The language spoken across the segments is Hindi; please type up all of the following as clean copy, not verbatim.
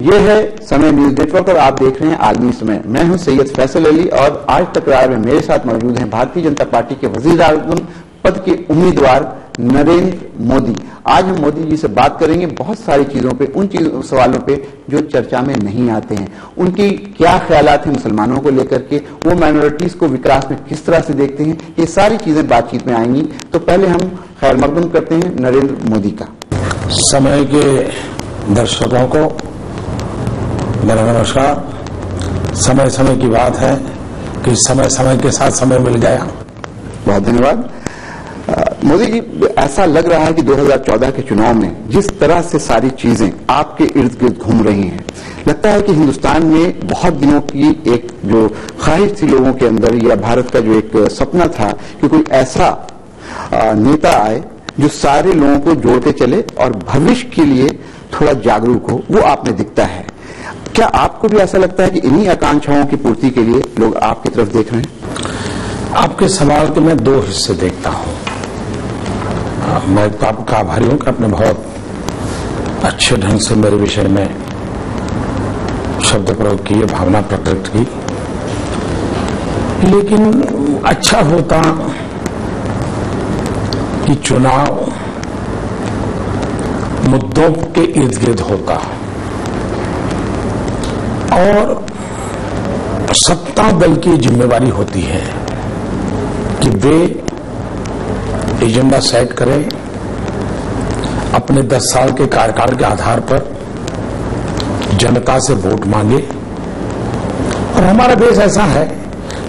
ये है समय न्यूज नेटवर्क और आप देख रहे हैं आलमी समय। मैं हूं सैयद फैसल अली और आज तकरार में मेरे साथ मौजूद हैं भारतीय जनता पार्टी के वजीर-ए-आज़म पद के उम्मीदवार नरेंद्र मोदी। आज हम मोदी जी से बात करेंगे बहुत सारी चीजों पे, उन सवालों पे जो चर्चा में नहीं आते हैं। उनकी क्या ख्यालात हैं मुसलमानों को लेकर के, वो माइनॉरिटीज को विकास में किस तरह से देखते हैं, ये सारी चीजें बातचीत में आएंगी। तो पहले हम खैर मकदम करते हैं नरेंद्र मोदी का। समय के दर्शकों को मेरा नमस्कार। समय समय की बात है कि समय समय के साथ समय मिल गया। बहुत धन्यवाद। मोदी जी, ऐसा लग रहा है कि 2014 के चुनाव में जिस तरह से सारी चीजें आपके इर्द गिर्द घूम रही हैं, लगता है कि हिंदुस्तान में बहुत दिनों की एक जो ख्वाहिश थी लोगों के अंदर, या भारत का जो एक सपना था कि कोई ऐसा नेता आए जो सारे लोगों को जोड़ते चले और भविष्य के लिए थोड़ा जागरूक हो, वो आप में दिखता है। क्या आपको भी ऐसा लगता है कि इन्हीं आकांक्षाओं की पूर्ति के लिए लोग आपकी तरफ देख रहे हैं? आपके सवाल के मैं दो हिस्से देखता हूं। मैं तो आपका आभारी हूं कि आपने बहुत अच्छे ढंग से मेरे विषय में शब्द प्रयोग किए, भावना प्रकट की। लेकिन अच्छा होता कि चुनाव मुद्दों के इर्द गिर्द होता और सत्ता दल की जिम्मेवारी होती है कि वे एजेंडा सेट करें, अपने 10 साल के कार्यकाल के आधार पर जनता से वोट मांगे। और हमारा देश ऐसा है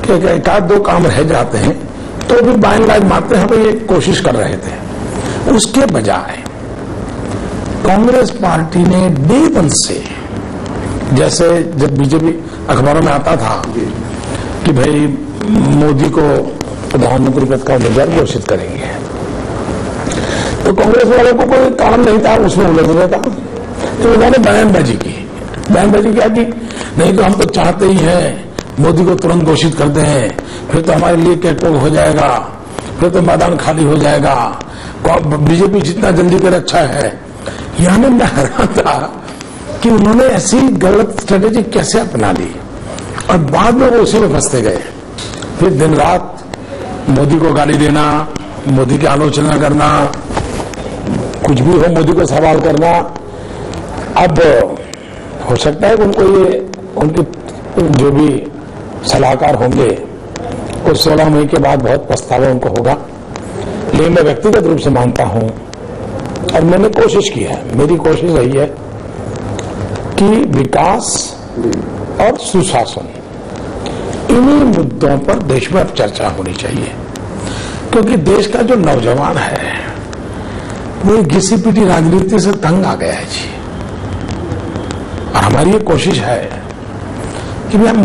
कि एक आध दो काम रह जाते हैं तो भी बाय एंड लार्ज मानते हैं, हम ये कोशिश कर रहे थे। उसके बजाय कांग्रेस पार्टी ने डे वन से, जैसे जब बीजेपी अखबारों में आता था कि भाई मोदी को प्रधानमंत्री पद का उम्मीदवार घोषित करेंगे, तो कांग्रेस वालों को कोई काम नहीं था उसमें उलझने का, तो उन्होंने बयानबाजी की। बयानबाजी क्या की? नहीं तो हम तो चाहते ही हैं मोदी को तुरंत घोषित कर दें, फिर तो हमारे लिए कैटवॉक हो जाएगा, फिर तो मैदान खाली हो जाएगा, बीजेपी जितना जल्दी करे अच्छा है। यानी मैं हैरान था कि उन्होंने ऐसी गलत स्ट्रेटेजी कैसे अपना ली और बाद में वो उसी में फंसते गए। फिर दिन रात मोदी को गाली देना, मोदी की आलोचना करना, कुछ भी हो मोदी को सवाल करना। अब हो सकता है कि उनको ये, उनके जो भी सलाहकार होंगे वो 16 मई के बाद बहुत पछतावा उनको होगा। लेकिन मैं व्यक्तिगत रूप से मानता हूं और मैंने कोशिश की है, मेरी कोशिश रही है कि विकास और सुशासन, इन्हीं मुद्दों पर देश में अब चर्चा होनी चाहिए। क्योंकि देश का जो नौजवान है वो घिसी पिटी राजनीति से तंग आ गया है जी। और हमारी ये कोशिश है कि हम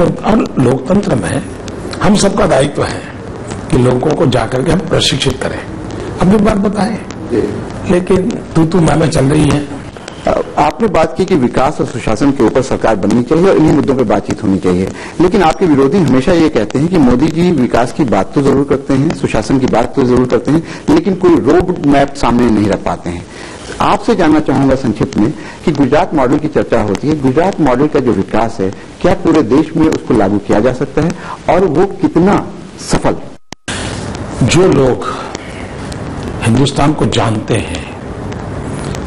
लोकतंत्र में हम सबका दायित्व है कि लोगों को जाकर के हम प्रशिक्षित करें। अपनी बात बताएं, लेकिन तू मैं चल रही है। आपने बात की कि विकास और सुशासन के ऊपर सरकार बननी चाहिए और इन्हीं मुद्दों पर बातचीत होनी चाहिए, लेकिन आपके विरोधी हमेशा ये कहते हैं कि मोदी जी विकास की बात तो जरूर करते हैं, सुशासन की बात तो जरूर करते हैं, लेकिन कोई रोड मैप सामने नहीं रख पाते हैं। आपसे जानना चाहूंगा संक्षिप्त में कि गुजरात मॉडल की चर्चा होती है, गुजरात मॉडल का जो विकास है क्या पूरे देश में उसको लागू किया जा सकता है और वो कितना सफल? जो लोग हिंदुस्तान को जानते हैं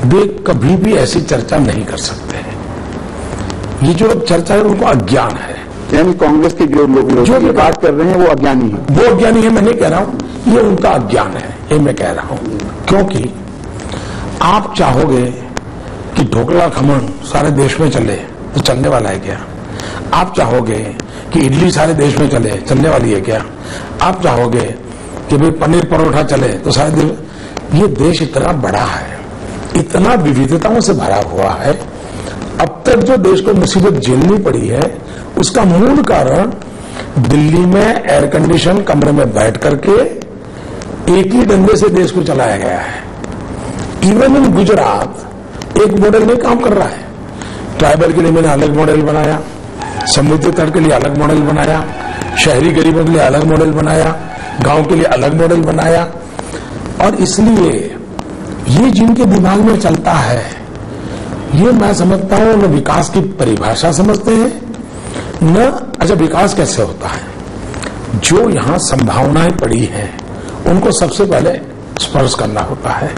वे कभी भी ऐसी चर्चा नहीं कर सकते हैं। ये जो चर्चा है उनको अज्ञान है। यानी कांग्रेस के जो लोग जो भी बात कर रहे हैं वो अज्ञानी है। वो अज्ञानी है, मैं नहीं कह रहा हूं, ये उनका अज्ञान है, ये मैं कह रहा हूं। क्योंकि आप चाहोगे कि ढोकला खमण सारे देश में चले तो चलने वाला है क्या? आप चाहोगे कि इडली सारे देश में चले, चलने वाली है क्या? आप चाहोगे कि भाई पनीर परोठा चले तो सारे देश? ये देश इतना बड़ा है, इतना विविधताओं से भरा हुआ है। अब तक जो देश को मुसीबत झेलनी पड़ी है उसका मूल कारण दिल्ली में एयर कंडीशन कमरे में बैठ करके एक ही डंडे से देश को चलाया गया है। इवन इन गुजरात एक मॉडल नहीं काम कर रहा है। ट्राइबल के लिए मैंने अलग मॉडल बनाया, समुद्र तट के लिए अलग मॉडल बनाया, शहरी गरीबों के लिए अलग मॉडल बनाया, गांव के लिए अलग मॉडल बनाया। और इसलिए ये जिनके दिमाग में चलता है ये मैं समझता हूं न विकास की परिभाषा समझते हैं न। अच्छा, विकास कैसे होता है? जो यहां संभावनाएं पड़ी हैं उनको सबसे पहले स्पर्श करना होता है।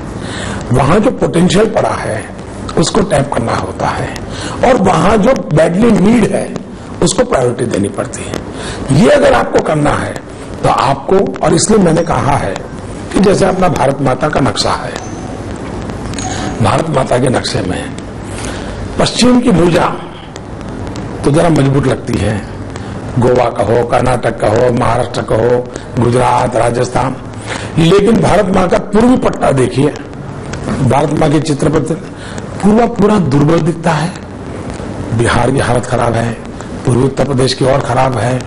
वहां जो पोटेंशियल पड़ा है उसको टैप करना होता है, और वहां जो बैडली नीड है उसको प्रायोरिटी देनी पड़ती है। ये अगर आपको करना है तो आपको, और इसलिए मैंने कहा है कि जैसे अपना भारत माता का नक्शा है, भारत माता के नक्शे में पश्चिम की भुजा तो जरा मजबूत लगती है, गोवा का हो, कर्नाटक का हो, महाराष्ट्र का हो, गुजरात, राजस्थान, लेकिन भारत मां का पूर्वी पट्टा देखिए, भारत मां के चित्र पर पूरा दुर्बल दिखता है। बिहार की हालत खराब है, पूर्वी उत्तर प्रदेश की और खराब है,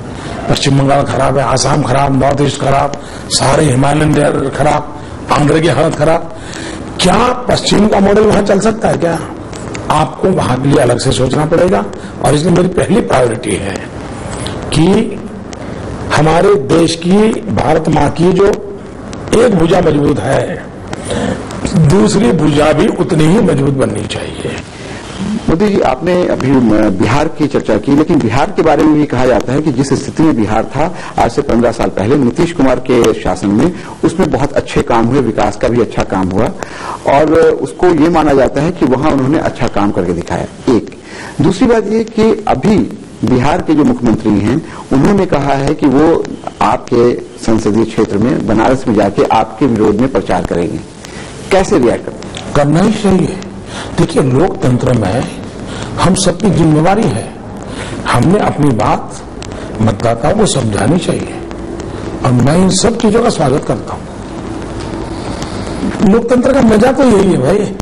पश्चिम बंगाल खराब है, आसाम खराब, नॉर्थ ईस्ट खराब, सारे हिमालयन खराब, आंध्र की हालत खराब। क्या पश्चिम का मॉडल वहां चल सकता है? क्या? आपको वहां के लिए अलग से सोचना पड़ेगा। और इसलिए मेरी पहली प्रायोरिटी है कि हमारे देश की, भारत मां की जो एक भुजा मजबूत है, दूसरी भुजा भी उतनी ही मजबूत बननी चाहिए। मोदी जी, आपने अभी बिहार की चर्चा की, लेकिन बिहार के बारे में भी कहा जाता है कि जिस स्थिति में बिहार था आज से 15 साल पहले नीतीश कुमार के शासन में, उसमें बहुत अच्छे काम हुए, विकास का भी अच्छा काम हुआ, और उसको ये माना जाता है कि वहां उन्होंने अच्छा काम करके दिखाया। एक दूसरी बात ये कि अभी बिहार के जो मुख्यमंत्री हैं उन्होंने कहा है कि वो आपके संसदीय क्षेत्र में बनारस में जाके आपके विरोध में प्रचार करेंगे। कैसे रिएक्ट करना ही चाहिए? देखिए, लोकतंत्र में हम सबकी जिम्मेवारी है, हमने अपनी बात मतदाताओं को समझानी चाहिए, और मैं इन सब चीजों का स्वागत करता हूं। लोकतंत्र का मजा तो यही है भाई,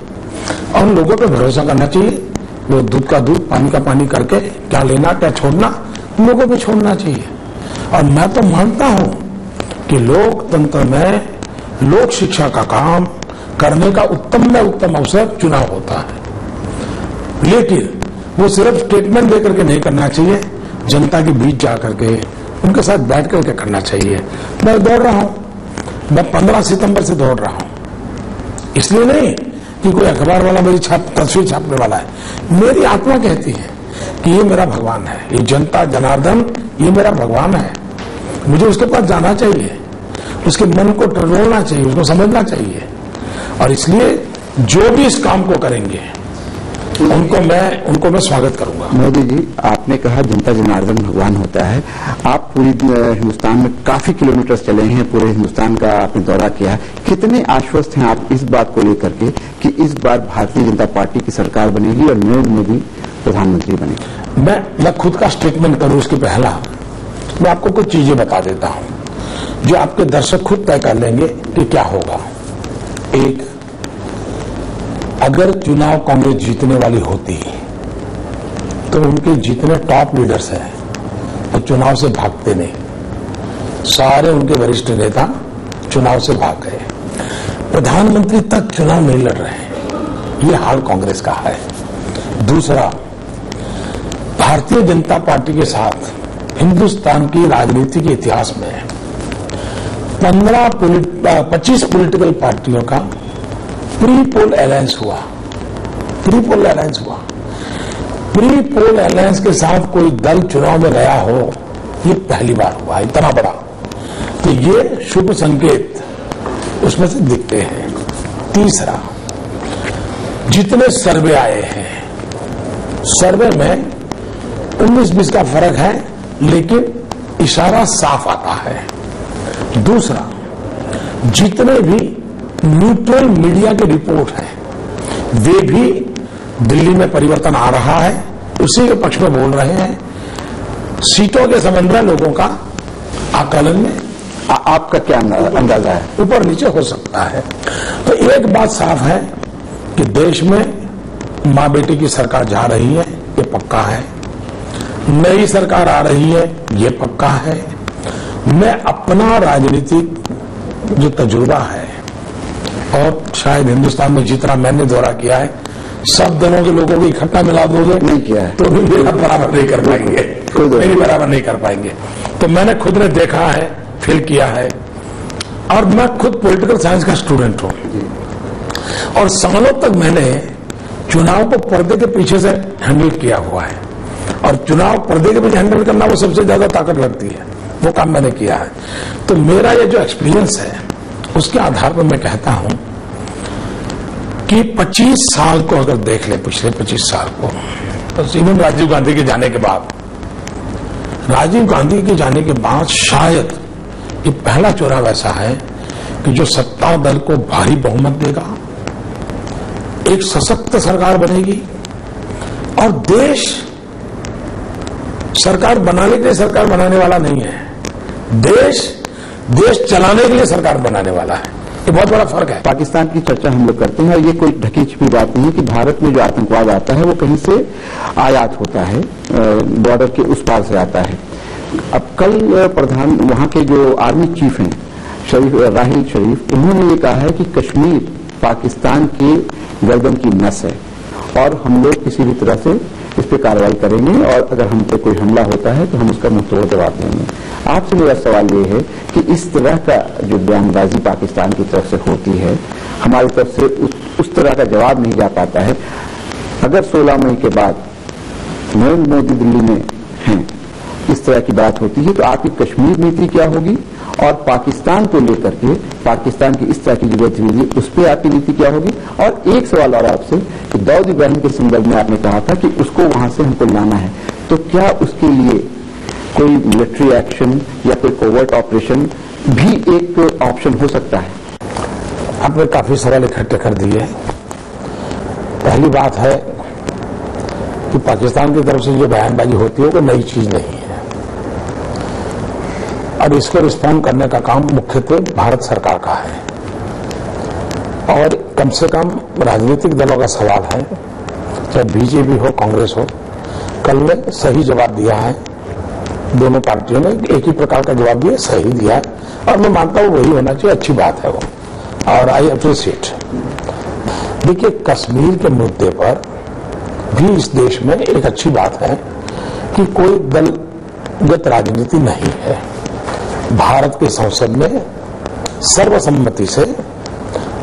और लोगों पर भरोसा करना चाहिए। वो दूध का दूध, पानी का पानी करके क्या लेना क्या छोड़ना, लोगों पे छोड़ना चाहिए। और मैं तो मानता हूं कि लोकतंत्र में लोक शिक्षा का काम करने का उत्तम में उत्तम अवसर चुनाव होता है, लेकिन वो सिर्फ स्टेटमेंट देकर के नहीं करना चाहिए, जनता के बीच जाकर के उनके साथ बैठ करके करना चाहिए। मैं दौड़ रहा हूं, मैं 15 सितंबर से दौड़ रहा हूं, इसलिए नहीं कि कोई अखबार वाला मेरी तस्वीर छापने वाला है। मेरी आत्मा कहती है कि ये मेरा भगवान है, ये जनता जनार्दन ये मेरा भगवान है। मुझे उसके पास जाना चाहिए, उसके मन को टटोलना चाहिए, उसको समझना चाहिए, और इसलिए जो भी इस काम को करेंगे उनको मैं स्वागत करूंगा। मोदी जी, आपने कहा जनता जनार्दन भगवान होता है। आप पूरी हिंदुस्तान में काफी किलोमीटर चले हैं, पूरे हिंदुस्तान का आपने दौरा किया है। कितने आश्वस्त हैं आप इस बात को लेकर के कि इस बार भारतीय जनता पार्टी की सरकार बनेगी और नरेंद्र मोदी प्रधानमंत्री बनेंगे? मैं खुद का स्टेटमेंट करूं उसके पहला मैं आपको कुछ चीजें बता देता हूं जो आपके दर्शक खुद तय कर लेंगे कि क्या होगा। एक, अगर चुनाव कांग्रेस जीतने वाली होती तो उनके जितने टॉप लीडर्स हैं वो चुनाव से भागते नहीं, सारे उनके वरिष्ठ नेता चुनाव से भाग गए, प्रधानमंत्री तक चुनाव नहीं लड़ रहे। ये हाल कांग्रेस का है। दूसरा, भारतीय जनता पार्टी के साथ हिंदुस्तान की राजनीति के इतिहास में 25 पॉलिटिकल पार्टियों का प्री पोल अलायंस हुआ। प्री पोल अलायंस के साथ कोई दल चुनाव में गया हो, ये पहली बार हुआ, इतना बड़ा। तो ये शुभ संकेत उसमें से दिखते हैं। तीसरा, जितने सर्वे आए हैं, सर्वे में 19-20 का फर्क है, लेकिन इशारा साफ आता है। दूसरा, जितने भी न्यूट्रल मीडिया के रिपोर्ट हैं वे भी दिल्ली में परिवर्तन आ रहा है, उसी के पक्ष में बोल रहे हैं। सीटों के संबंध में लोगों का आकलन में आपका क्या अंदाजा है? ऊपर नीचे हो सकता है। तो एक बात साफ है कि देश में मां बेटी की सरकार जा रही है, ये पक्का है। नई सरकार आ रही है, ये पक्का है। मैं अपना राजनीतिक जो तजुर्बा है, और शायद हिंदुस्तान में जितना मैंने दौरा किया है, सब दलों के लोगों को इकट्ठा मिला दोगे नहीं किया है तो भी मेरा बराबर नहीं कर पाएंगे, मेरी बराबर नहीं कर पाएंगे। तो मैंने खुद ने देखा है, फील किया है, और मैं खुद पॉलिटिकल साइंस का स्टूडेंट हूं, और सालों तक मैंने चुनाव को पर्दे के पीछे से हैंडल किया हुआ है, और चुनाव पर्दे के पीछे हैंडल करना वो सबसे ज्यादा ताकत लगती है, वो काम मैंने किया है। तो मेरा ये जो एक्सपीरियंस है उसके आधार पर मैं कहता हूं कि 25 साल को अगर देख ले, पिछले 25 साल को, तो इवन राजीव गांधी के जाने के बाद, राजीव गांधी के जाने के बाद शायद ये पहला चुनाव ऐसा है कि जो सत्ता दल को भारी बहुमत देगा, एक सशक्त सरकार बनेगी, और देश सरकार बनाने के लिए सरकार बनाने वाला नहीं है, देश चलाने के लिए सरकार बनाने वाला है। ये बहुत बड़ा फर्क है। पाकिस्तान की चर्चा हम लोग करते हैं और ये कोई ढकी छिपी बात नहीं है कि भारत में जो आतंकवाद आता है वो कहीं से आयात होता है, बॉर्डर के उस पार से आता है। अब कल प्रधान वहां के जो आर्मी चीफ हैं राहिल शरीफ, उन्होंने ये कहा है कि कश्मीर पाकिस्तान के गर्दन की नस है और हम लोग किसी भी तरह से इस पर कार्रवाई करेंगे और अगर हम पे कोई हमला होता है तो हम उसका मुंहतोड़ जवाब देंगे। आपसे मेरा सवाल ये है कि इस तरह का जो बयानबाजी पाकिस्तान की तरफ से होती है, हमारी तरफ से उस तरह का जवाब नहीं जा पाता है। अगर 16 मई के बाद नरेंद्र मोदी दिल्ली में हैं, इस तरह की बात होती है, तो आपकी कश्मीर नीति क्या होगी और पाकिस्तान को लेकर के, पाकिस्तान की इस तरह की जो गतिविधि, उस पर आपकी नीति क्या होगी? और एक सवाल और आपसे कि दाऊद इब्राहिम के संदर्भ में आपने कहा था कि उसको वहां से हमको लाना है, तो क्या उसके लिए कोई मिलिट्री एक्शन या कोई कोवर्ट ऑपरेशन भी एक ऑप्शन हो सकता है? आपने काफी सवाल इकट्ठे कर दिए। पहली बात है कि पाकिस्तान की तरफ से जो बयानबाजी होती है वो नई चीज नहीं है, और इसको रिस्पॉन्ड करने का काम मुख्यतः भारत सरकार का है, और कम से कम राजनीतिक दलों का सवाल है, चाहे बीजेपी हो कांग्रेस हो। कल ने सही जवाब दिया है, दोनों पार्टियों ने एक ही प्रकार का जवाब दिया, सही दिया है, और मैं मानता हूं वही होना चाहिए, अच्छी बात है वो, और आई अप्रिशिएट। देखिए, कश्मीर के मुद्दे पर भी इस देश में एक अच्छी बात है कि कोई दलगत राजनीति नहीं है। भारत के संसद में सर्वसम्मति से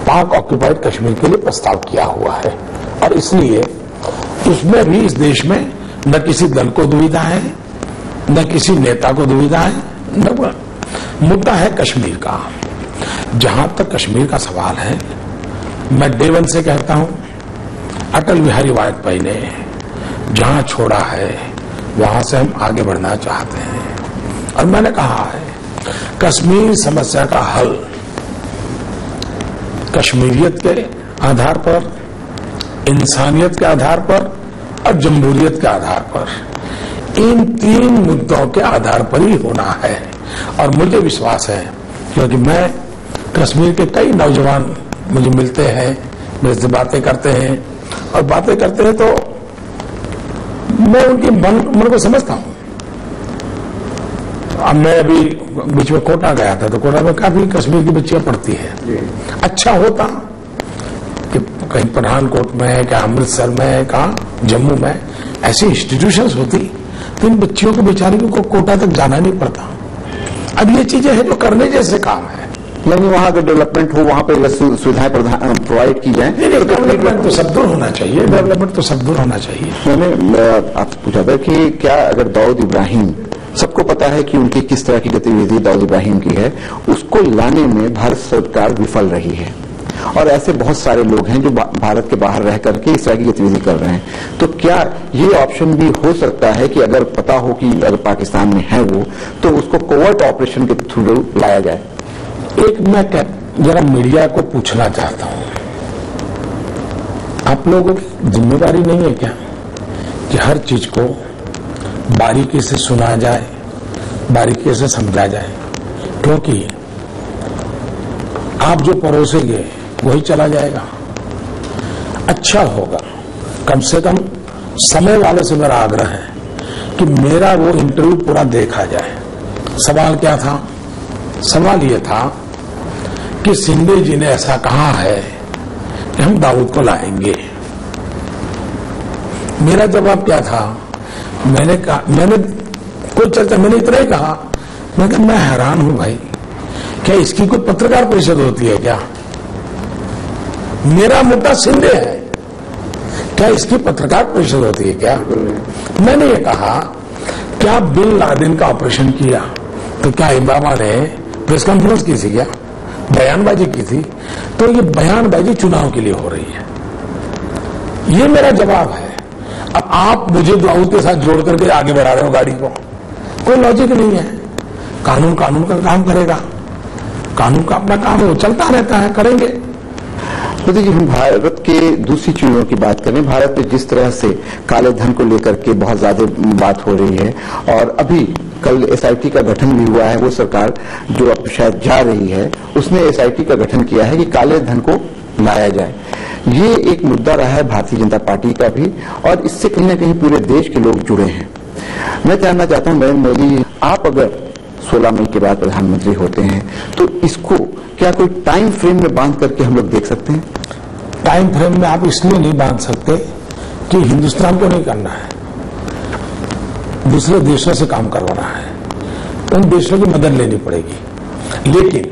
पाक ऑक्यूपाइड कश्मीर के लिए प्रस्ताव किया हुआ है, और इसलिए उसमें भी इस देश में न किसी दल को दुविधा है, न किसी नेता को दुविधा है, न मुद्दा है कश्मीर का। जहां तक कश्मीर का सवाल है, मैं डे वन से कहता हूं, अटल बिहारी वाजपेयी ने जहां छोड़ा है वहां से हम आगे बढ़ना चाहते हैं, और मैंने कहा है कश्मीर समस्या का हल कश्मीरियत के आधार पर, इंसानियत के आधार पर और जमहूरियत के आधार पर, इन 3 मुद्दों के आधार पर ही होना है। और मुझे विश्वास है, क्योंकि मैं कश्मीर के कई नौजवान मुझे मिलते हैं, मेरे से बातें करते हैं, और बातें करते हैं तो मैं उनकी मन को समझता हूं। अब मैं अभी बीच में कोटा गया था, तो कोटा में काफी कश्मीर की बच्चियां पढ़ती हैं। अच्छा होता कि कहीं पठानकोट में, क्या अमृतसर में, कहा जम्मू में ऐसी इंस्टीट्यूशंस होती तो इन बच्चियों को बेचारियों को कोटा तक जाना नहीं पड़ता। अब ये चीजें हैं जो करने जैसे काम है, यानी वहां अगर डेवलपमेंट हो, वहां पर सुविधाएं प्रोवाइड की जाए। डेवलपमेंट तो सब दूर होना चाहिए, डेवलपमेंट तो सब दूर होना चाहिए। मैंने आपसे पूछा था कि क्या अगर दाऊद इब्राहिम, सबको पता है कि उनकी किस तरह की गतिविधि दाऊद इब्राहिम की है, उसको लाने में भारत सरकार विफल रही है, और ऐसे बहुत सारे लोग हैं जो भारत के बाहर रह करके इस तरह की गतिविधि कर रहे हैं, तो क्या ये ऑप्शन भी हो सकता है कि अगर पता हो कि अगर पाकिस्तान में है वो, तो उसको कोवर्ट ऑपरेशन के थ्रू लाया जाए? एक मैं जरा मीडिया को पूछना चाहता हूं, आप लोगों की जिम्मेदारी नहीं है क्या कि हर चीज को बारीकी से सुना जाए, बारीकी से समझा जाए? क्योंकि आप जो परोसेंगे वही चला जाएगा। अच्छा होगा, कम से कम समय वाले से मेरा आग्रह है कि मेरा वो इंटरव्यू पूरा देखा जाए। सवाल क्या था? सवाल ये था कि शिंदे जी ने ऐसा कहा है कि हम दाऊद को लाएंगे। मेरा जवाब क्या था? मैंने कोई चर्चा, मैंने इतना ही कहा, मैं हैरान हूं भाई, क्या इसकी कोई पत्रकार परिषद होती है क्या? मेरा मुद्दा शिंदे है, क्या इसकी पत्रकार परिषद होती है क्या? मैंने ये कहा, क्या बिन लादेन का ऑपरेशन किया तो क्या ओबामा ने प्रेस कॉन्फ्रेंस की थी क्या, बयानबाजी की थी? तो ये बयानबाजी चुनाव के लिए हो रही है, ये मेरा जवाब है। अब आप मुझे दाऊद के साथ जोड़ करके आगे बढ़ा रहे हो गाड़ी को, कोई लॉजिक नहीं है। कानून कानून का काम करेगा, कानून का अपना काम है, वो चलता रहता है, करेंगे। मोदी जी, हम भारत के दूसरी चीजों की बात करें। भारत में जिस तरह से काले धन को लेकर के बहुत ज्यादा बात हो रही है, और अभी कल एसआईटी का गठन भी हुआ है, वो सरकार जो अब शायद जा रही है उसने एसआईटी का गठन किया है कि काले धन को लाया जाए। ये एक मुद्दा रहा है भारतीय जनता पार्टी का भी, और इससे कहीं ना कहीं पूरे देश के लोग जुड़े हैं। मैं जानना चाहता हूं नरेंद्र मोदी, आप अगर 16 मई के बाद प्रधानमंत्री होते हैं तो इसको क्या कोई टाइम फ्रेम में बांध करके हम लोग देख सकते हैं? टाइम फ्रेम में आप इसलिए नहीं बांध सकते कि हिंदुस्तान को नहीं करना है, दूसरे देशों से काम करवाना है, उन देशों की मदद लेनी पड़ेगी। लेकिन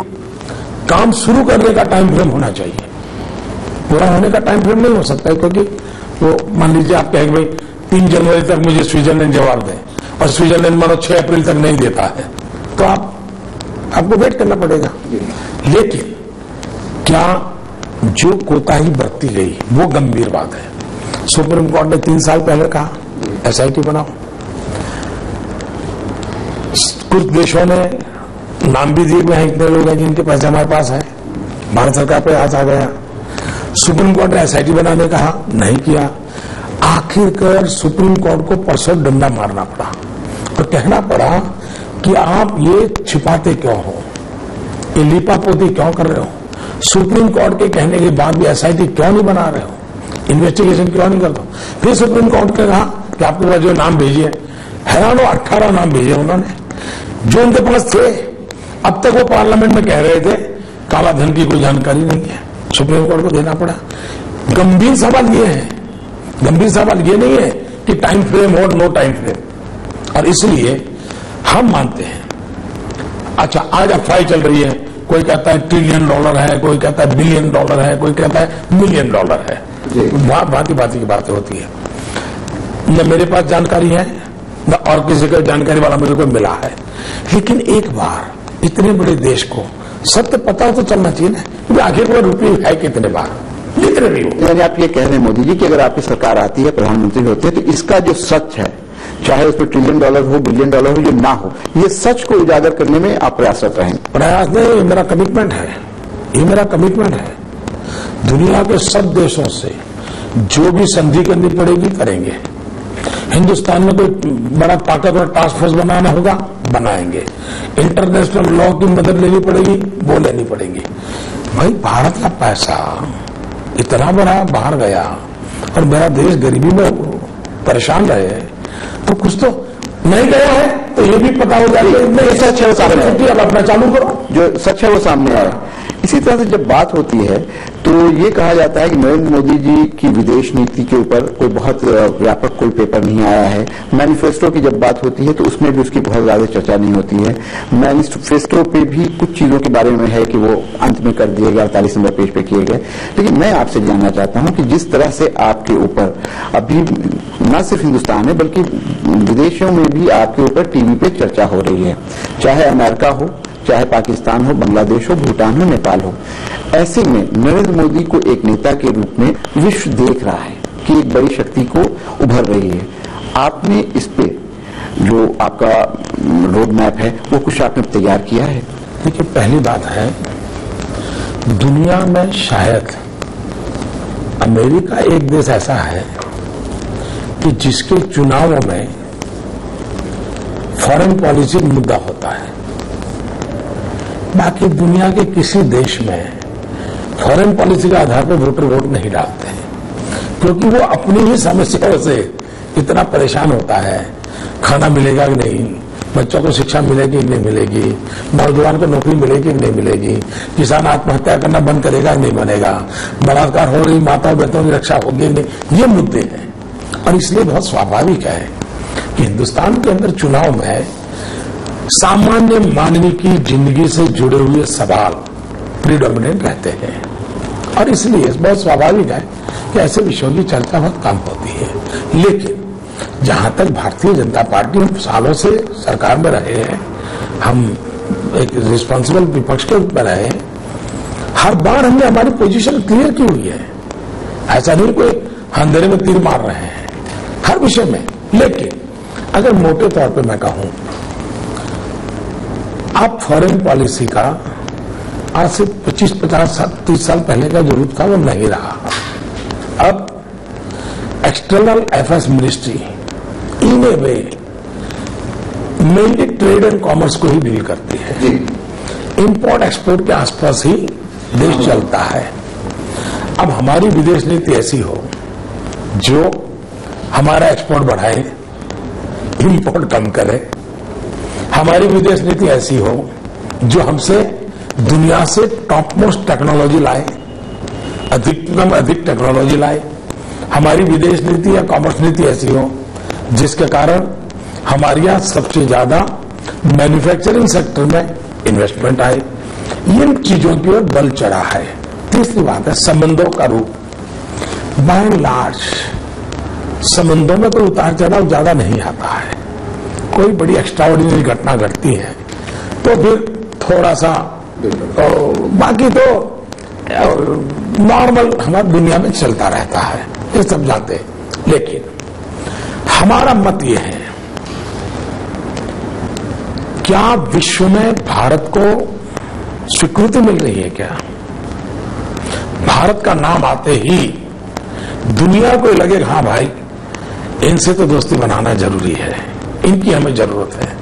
काम शुरू करने का टाइम फ्रेम होना चाहिए, पूरा होने का टाइम फ्रेम नहीं हो सकता है। क्योंकि वो मान लीजिए आप कहेंगे भाई 3 जनवरी तक मुझे स्विट्जरलैंड जवाब दें, और स्विट्जरलैंड मानो 6 अप्रैल तक नहीं देता है, तो आपको वेट करना पड़ेगा। लेकिन क्या जो कोताही बरती गई वो गंभीर बात है। सुप्रीम कोर्ट ने 3 साल पहले कहा एसआईटी बनाओ, कुछ देशों ने नाम भी दिए हुए हैं, इतने लोग हैं जिनके पैसे हमारे पास है, भारत सरकार पे हाथ आ गया। सुप्रीम कोर्ट ने एसआईटी बनाने कहा, नहीं किया। आखिरकार सुप्रीम कोर्ट को परसों डंडा मारना पड़ा और कहना पड़ा कि आप ये छिपाते क्यों हो, ये लीपापोती क्यों कर रहे हो, सुप्रीम कोर्ट के कहने के बाद भी एसआईटी क्यों नहीं बना रहे हो, इन्वेस्टिगेशन क्यों नहीं करते हो। फिर सुप्रीम कोर्ट ने कहा कि आपके पास जो नाम भेजिए, हैरान हो 18 नाम भेजे उन्होंने जो उनके पास थे। अब तक वो पार्लियामेंट में कह रहे थे काला धन की कोई जानकारी नहीं है, सुप्रीम कोर्ट को देना पड़ा। गंभीर सवाल ये है, गंभीर सवाल ये नहीं है कि टाइम फ्रेम हो, नो टाइम फ्रेम। और इसलिए हम मानते हैं, अच्छा आज अफवाह चल रही है, कोई कहता है $1 ट्रिलियन है, कोई कहता है $1 बिलियन है, कोई कहता है $1 मिलियन है, भांति भांति की बातें होती है। न मेरे पास जानकारी है न और किसी का जानकारी वाला मेरे को मिला है। लेकिन एक बार इतने बड़े देश को सत्य पता तो चलना चाहिए ना कि आखिर वो रुपये है कितने बार, जितने भी हो। यानी आप ये कह रहे हैं मोदी जी कि अगर आपकी सरकार आती है, प्रधानमंत्री होते हैं, तो इसका जो सच है, चाहे उसमें $1 ट्रिलियन हो, $1 बिलियन हो, जो ना हो, ये सच को उजागर करने में आप प्रयासरत रहेंगे। प्रयास नहीं, ये मेरा कमिटमेंट है, ये मेरा कमिटमेंट है। दुनिया के सब देशों से जो भी संधि करनी पड़ेगी करेंगे। हिंदुस्तान में कोई बड़ा ताकतवर टास्क फोर्स बनाना होगा, बनाएंगे। इंटरनेशनल लॉ की मदद लेनी पड़ेगी, वो लेनी पड़ेगी। भाई भारत का पैसा इतना बड़ा बाहर गया और मेरा देश गरीबी में परेशान रहे, तो कुछ तो नहीं गया है, तो ये भी पता हो जाएगा। नहीं सच है वो सामने, अब अपना चालू करो, जो सच है वो सामने आया। इसी तरह से जब बात होती है तो ये कहा जाता है कि नरेंद्र मोदी जी की विदेश नीति के ऊपर कोई बहुत व्यापक कोई पेपर नहीं आया है। मैनिफेस्टो की जब बात होती है तो उसमें भी उसकी बहुत ज्यादा चर्चा नहीं होती है। मैनिफेस्टो पे भी कुछ चीजों के बारे में है कि वो अंत में कर दिए गए, 48 नंबर पेज पे किए गए। लेकिन मैं आपसे जानना चाहता हूं कि जिस तरह से आपके ऊपर अभी न सिर्फ हिंदुस्तान में बल्कि विदेशों में भी आपके ऊपर टीवी पे चर्चा हो रही है, चाहे अमेरिका हो, चाहे पाकिस्तान हो, बांग्लादेश हो, भूटान हो, नेपाल हो, ऐसे में नरेंद्र मोदी को एक नेता के रूप में विश्व देख रहा है कि एक बड़ी शक्ति को उभर रही है। आपने इस पे जो आपका रोड मैप है वो कुछ आपने तैयार किया है? देखिए, पहली बात है, दुनिया में शायद अमेरिका एक देश ऐसा है कि जिसके चुनावों में फॉरेन पॉलिसी मुद्दा होता है। बाकी दुनिया के किसी देश में फॉरेन पॉलिसी के आधार पर वोटर वोट नहीं डालते हैं, क्योंकि वो अपनी ही समस्याओं से इतना परेशान होता है। खाना मिलेगा कि नहीं, बच्चों को शिक्षा मिलेगी कि नहीं मिलेगी, नौजवान को नौकरी मिलेगी कि नहीं मिलेगी, किसान आत्महत्या करना बंद करेगा कि नहीं बनेगा, बलात्कार हो रही माताओं बहनों की रक्षा होगी कि नहीं, ये मुद्दे हैं। और इसलिए बहुत स्वाभाविक है कि हिंदुस्तान के अंदर चुनाव में सामान्य मानवीय की जिंदगी से जुड़े हुए सवाल प्रीडोमिनेंट रहते हैं। और इसलिए बहुत स्वाभाविक है कि ऐसे विषयों की चर्चा बहुत कम होती है। लेकिन जहां तक भारतीय जनता पार्टी हम सालों से सरकार में रहे हैं, हम एक रिस्पॉन्सिबल विपक्ष के रूप में रहे हैं, हर बार हमने हमारी पोजीशन क्लियर की हुई है। ऐसा नहीं कोई अंधेरे में तीर मार रहे हैं हर विषय में। लेकिन अगर मोटे तौर पे मैं कहूं, अब फॉरेन पॉलिसी का आज से 25-50-30 साल पहले का जो रूप था वो नहीं रहा। अब external affairs ministry in A way mainly trade and commerce को ही डील करती है। इंपोर्ट एक्सपोर्ट के आसपास ही देश चलता है। अब हमारी विदेश नीति ऐसी हो जो हमारा एक्सपोर्ट बढ़ाए, इंपोर्ट कम करे। हमारी विदेश नीति ऐसी हो जो हमसे दुनिया से टॉप मोस्ट टेक्नोलॉजी लाए, अधिकतम अधिक टेक्नोलॉजी लाए। हमारी विदेश नीति या कॉमर्स नीति ऐसी हो जिसके कारण हमारे यहां सबसे ज्यादा मैन्युफैक्चरिंग सेक्टर में इन्वेस्टमेंट आए। इन चीजों की ओर बल चढ़ा है। तीसरी बात है संबंधों का रूप। बाय एंड लार्ज संबंधों में कोई उतार चढ़ाव ज्यादा नहीं आता है। कोई बड़ी एक्स्ट्राऑर्डिनरी घटना घटती है तो फिर थोड़ा सा बाकी तो नॉर्मल हमारी दुनिया में चलता रहता है, ये सब जानते हैं। लेकिन हमारा मत ये है, क्या विश्व में भारत को स्वीकृति मिल रही है? क्या भारत का नाम आते ही दुनिया को लगे हाँ भाई इनसे तो दोस्ती बनाना जरूरी है, इनकी हमें जरूरत है।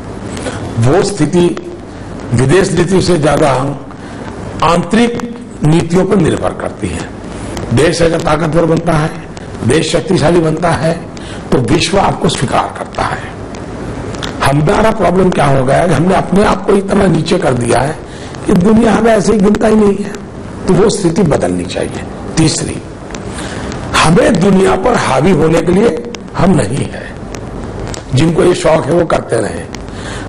वो स्थिति विदेश नीति से ज्यादा आंतरिक नीतियों पर निर्भर करती है। देश अगर ताकतवर बनता है, देश शक्तिशाली बनता है तो विश्व आपको स्वीकार करता है। हमारा प्रॉब्लम क्या हो गया है, हमने अपने आप को इतना नीचे कर दिया है कि दुनिया हमें ऐसे ही गिनता ही नहीं है। तो वो स्थिति बदलनी चाहिए। तीसरी, हमें दुनिया पर हावी होने के लिए हम नहीं है। जिनको ये शौक है वो करते रहे।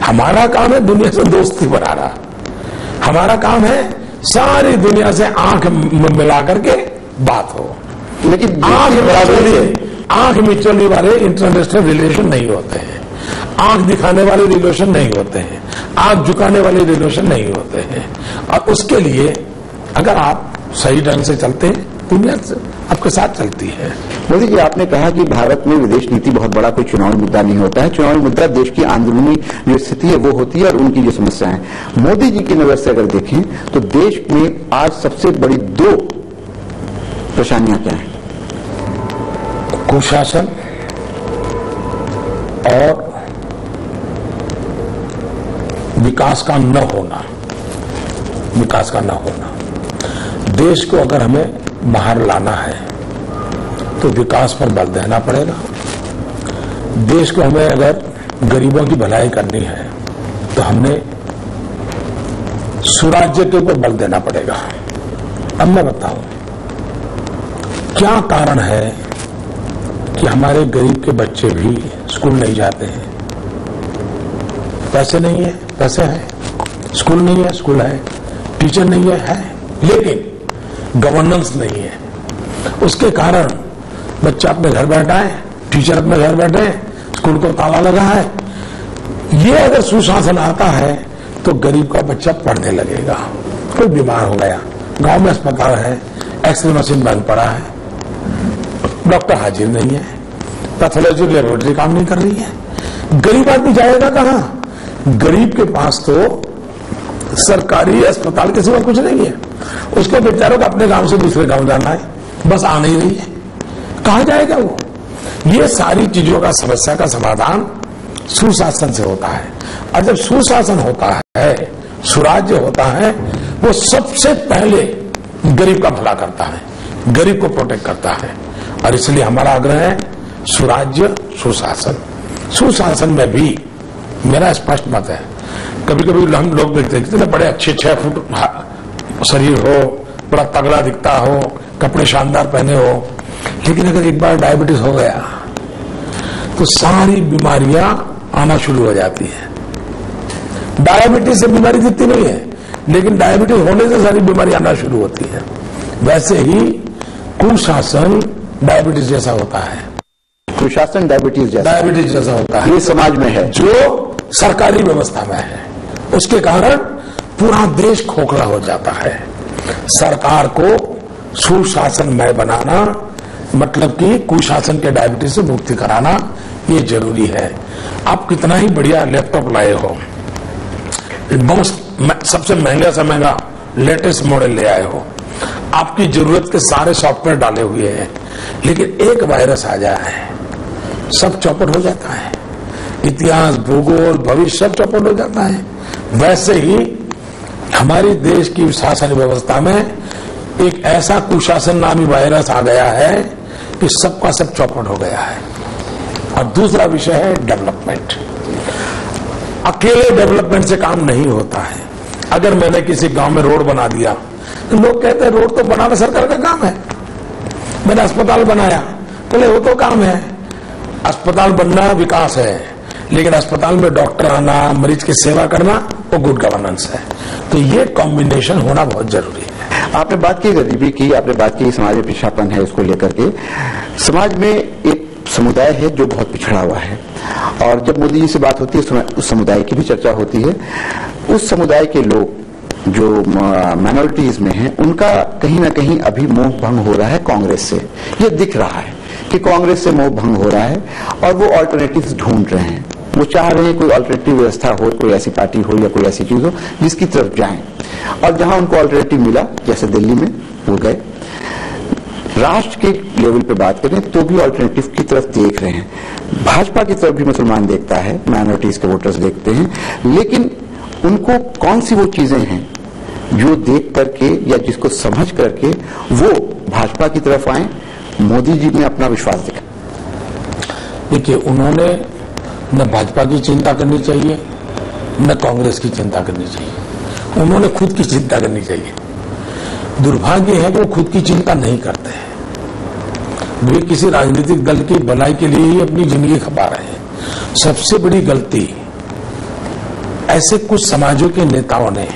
हमारा काम है दुनिया से दोस्ती बनाना। हमारा काम है सारी दुनिया से आंख मिला करके बात हो। लेकिन आंख मिचोली वाले इंटरनेशनल रिलेशन नहीं होते हैं, आंख दिखाने वाले रिलेशन नहीं होते हैं, आंख झुकाने वाले रिलेशन नहीं होते हैं। और उसके लिए अगर आप सही ढंग से चलते हैं, दुनिया आपके साथ चलती है। मोदी जी, आपने कहा कि भारत में विदेश नीति बहुत बड़ा कोई चुनावी मुद्दा नहीं होता है। चुनावी मुद्दा देश की अंदरूनी जो स्थिति है वो होती है और उनकी जो समस्या है। मोदी जी की नजर से अगर देखें तो देश में आज सबसे बड़ी दो परेशानियां क्या हैं? कुशासन और विकास का न होना। विकास का न होना। देश को अगर हमें बाहर लाना है तो विकास पर बल देना पड़ेगा। देश को हमें अगर गरीबों की भलाई करनी है तो हमने सुराज्य के ऊपर बल देना पड़ेगा। अब मैं बताऊं क्या कारण है कि हमारे गरीब के बच्चे भी स्कूल नहीं जाते हैं। पैसे नहीं है, पैसे है, स्कूल नहीं है, स्कूल है, टीचर नहीं है, लेकिन गवर्नेंस नहीं है। उसके कारण बच्चा अपने घर बैठा है, टीचर अपने घर बैठे हैं, स्कूल को ताला लगा है। ये अगर सुशासन आता है तो गरीब का बच्चा पढ़ने लगेगा। कोई बीमार हो गया, गांव में अस्पताल है, एक्सरे मशीन बंद पड़ा है, डॉक्टर हाजिर नहीं है, पैथोलॉजी लेबोरेटरी काम नहीं कर रही है, गरीब आदमी जाएगा कहां? गरीब के पास तो सरकारी अस्पताल के सिवा कुछ नहीं है। उसको बेचारों को अपने गांव से दूसरे गांव जाना है, बस आ नहीं रही है, कहां जाएगा वो? ये सारी चीजों का समस्या का समाधान सुशासन से होता है। और जब सुशासन होता है, सुराज्य होता है, वो सबसे पहले गरीब का भला करता है, गरीब को प्रोटेक्ट करता है। और इसलिए हमारा आग्रह है सुराज्य सुशासन। सुशासन में भी मेरा स्पष्ट मत है। कभी कभी हम लोग देखते हैं कितने बड़े अच्छे 6 फुट शरीर हो, बड़ा तगड़ा दिखता हो, कपड़े शानदार पहने हो, लेकिन अगर एक बार डायबिटीज हो गया तो सारी बीमारियां आना शुरू हो जाती है। डायबिटीज से बीमारी दिखती नहीं है, लेकिन डायबिटीज होने से सारी बीमारी आना शुरू होती है। वैसे ही कुशासन डायबिटीज जैसा होता है। कुशासन डायबिटीज जैसा होता है, ये समाज में है, जो सरकारी व्यवस्था में है। उसके कारण पूरा देश खोखला हो जाता है। सरकार को सुशासनमय बनाना मतलब कि कुशासन के डायबिटीज से मुक्ति कराना ये जरूरी है। आप कितना ही बढ़िया लैपटॉप लाए हो, सबसे महंगा से महंगा लेटेस्ट मॉडल ले आए हो, आपकी जरूरत के सारे सॉफ्टवेयर डाले हुए हैं, लेकिन एक वायरस आ जाए सब चौपट हो जाता है। इतिहास, भूगोल, भविष्य सब चौपट हो जाता है। वैसे ही हमारी देश की शासन व्यवस्था में एक ऐसा कुशासन नामी वायरस आ गया है कि सबका सब चौपट हो गया है। और दूसरा विषय है डेवलपमेंट। अकेले डेवलपमेंट से काम नहीं होता है। अगर मैंने किसी गांव में रोड बना दिया तो लोग कहते हैं रोड तो बनाना सरकार का काम है। मैंने अस्पताल बनाया, बोले वो तो काम है। अस्पताल बनना विकास है, लेकिन अस्पताल में डॉक्टर आना, मरीज की सेवा करना वो गुड गवर्नेंस है। तो ये कॉम्बिनेशन होना बहुत जरूरी है। आपने बात की गरीबी की, आपने बात की समाज में पिछड़ापन है, उसको लेकर के समाज में एक समुदाय है जो बहुत पिछड़ा हुआ है, और जब मोदी जी से बात होती है उस समुदाय की भी चर्चा होती है। उस समुदाय के लोग जो माइनॉरिटीज में हैं, उनका कहीं ना कहीं अभी मोह भंग हो रहा है कांग्रेस से। ये दिख रहा है कि कांग्रेस से मोह भंग हो रहा है और वो ऑल्टरनेटिव्स ढूंढ रहे हैं। वो चाह रहे हैं कोई अल्टरनेटिव व्यवस्था हो, कोई ऐसी पार्टी हो या कोई ऐसी चीज हो जिसकी तरफ जाएं, और जहां उनको अल्टरनेटिव मिला, जैसे दिल्ली में वो गए। राष्ट्र के लेवल पे बात करें तो भी अल्टरनेटिव की तरफ देख रहे हैं। भाजपा की तरफ भी मुसलमान देखता है, माइनॉरिटीज के वोटर्स देखते हैं, लेकिन उनको कौन सी वो चीजें हैं जो देख करके या जिसको समझ करके वो भाजपा की तरफ आए, मोदी जी ने अपना विश्वास दिखा। देखिए, उन्होंने न भाजपा की चिंता करनी चाहिए न कांग्रेस की चिंता करनी चाहिए, उन्होंने खुद की चिंता करनी चाहिए। दुर्भाग्य है कि वो खुद की चिंता नहीं करते हैं। वे किसी राजनीतिक दल की भलाई के लिए ही अपनी जिंदगी खपा रहे हैं। सबसे बड़ी गलती ऐसे कुछ समाजों के नेताओं ने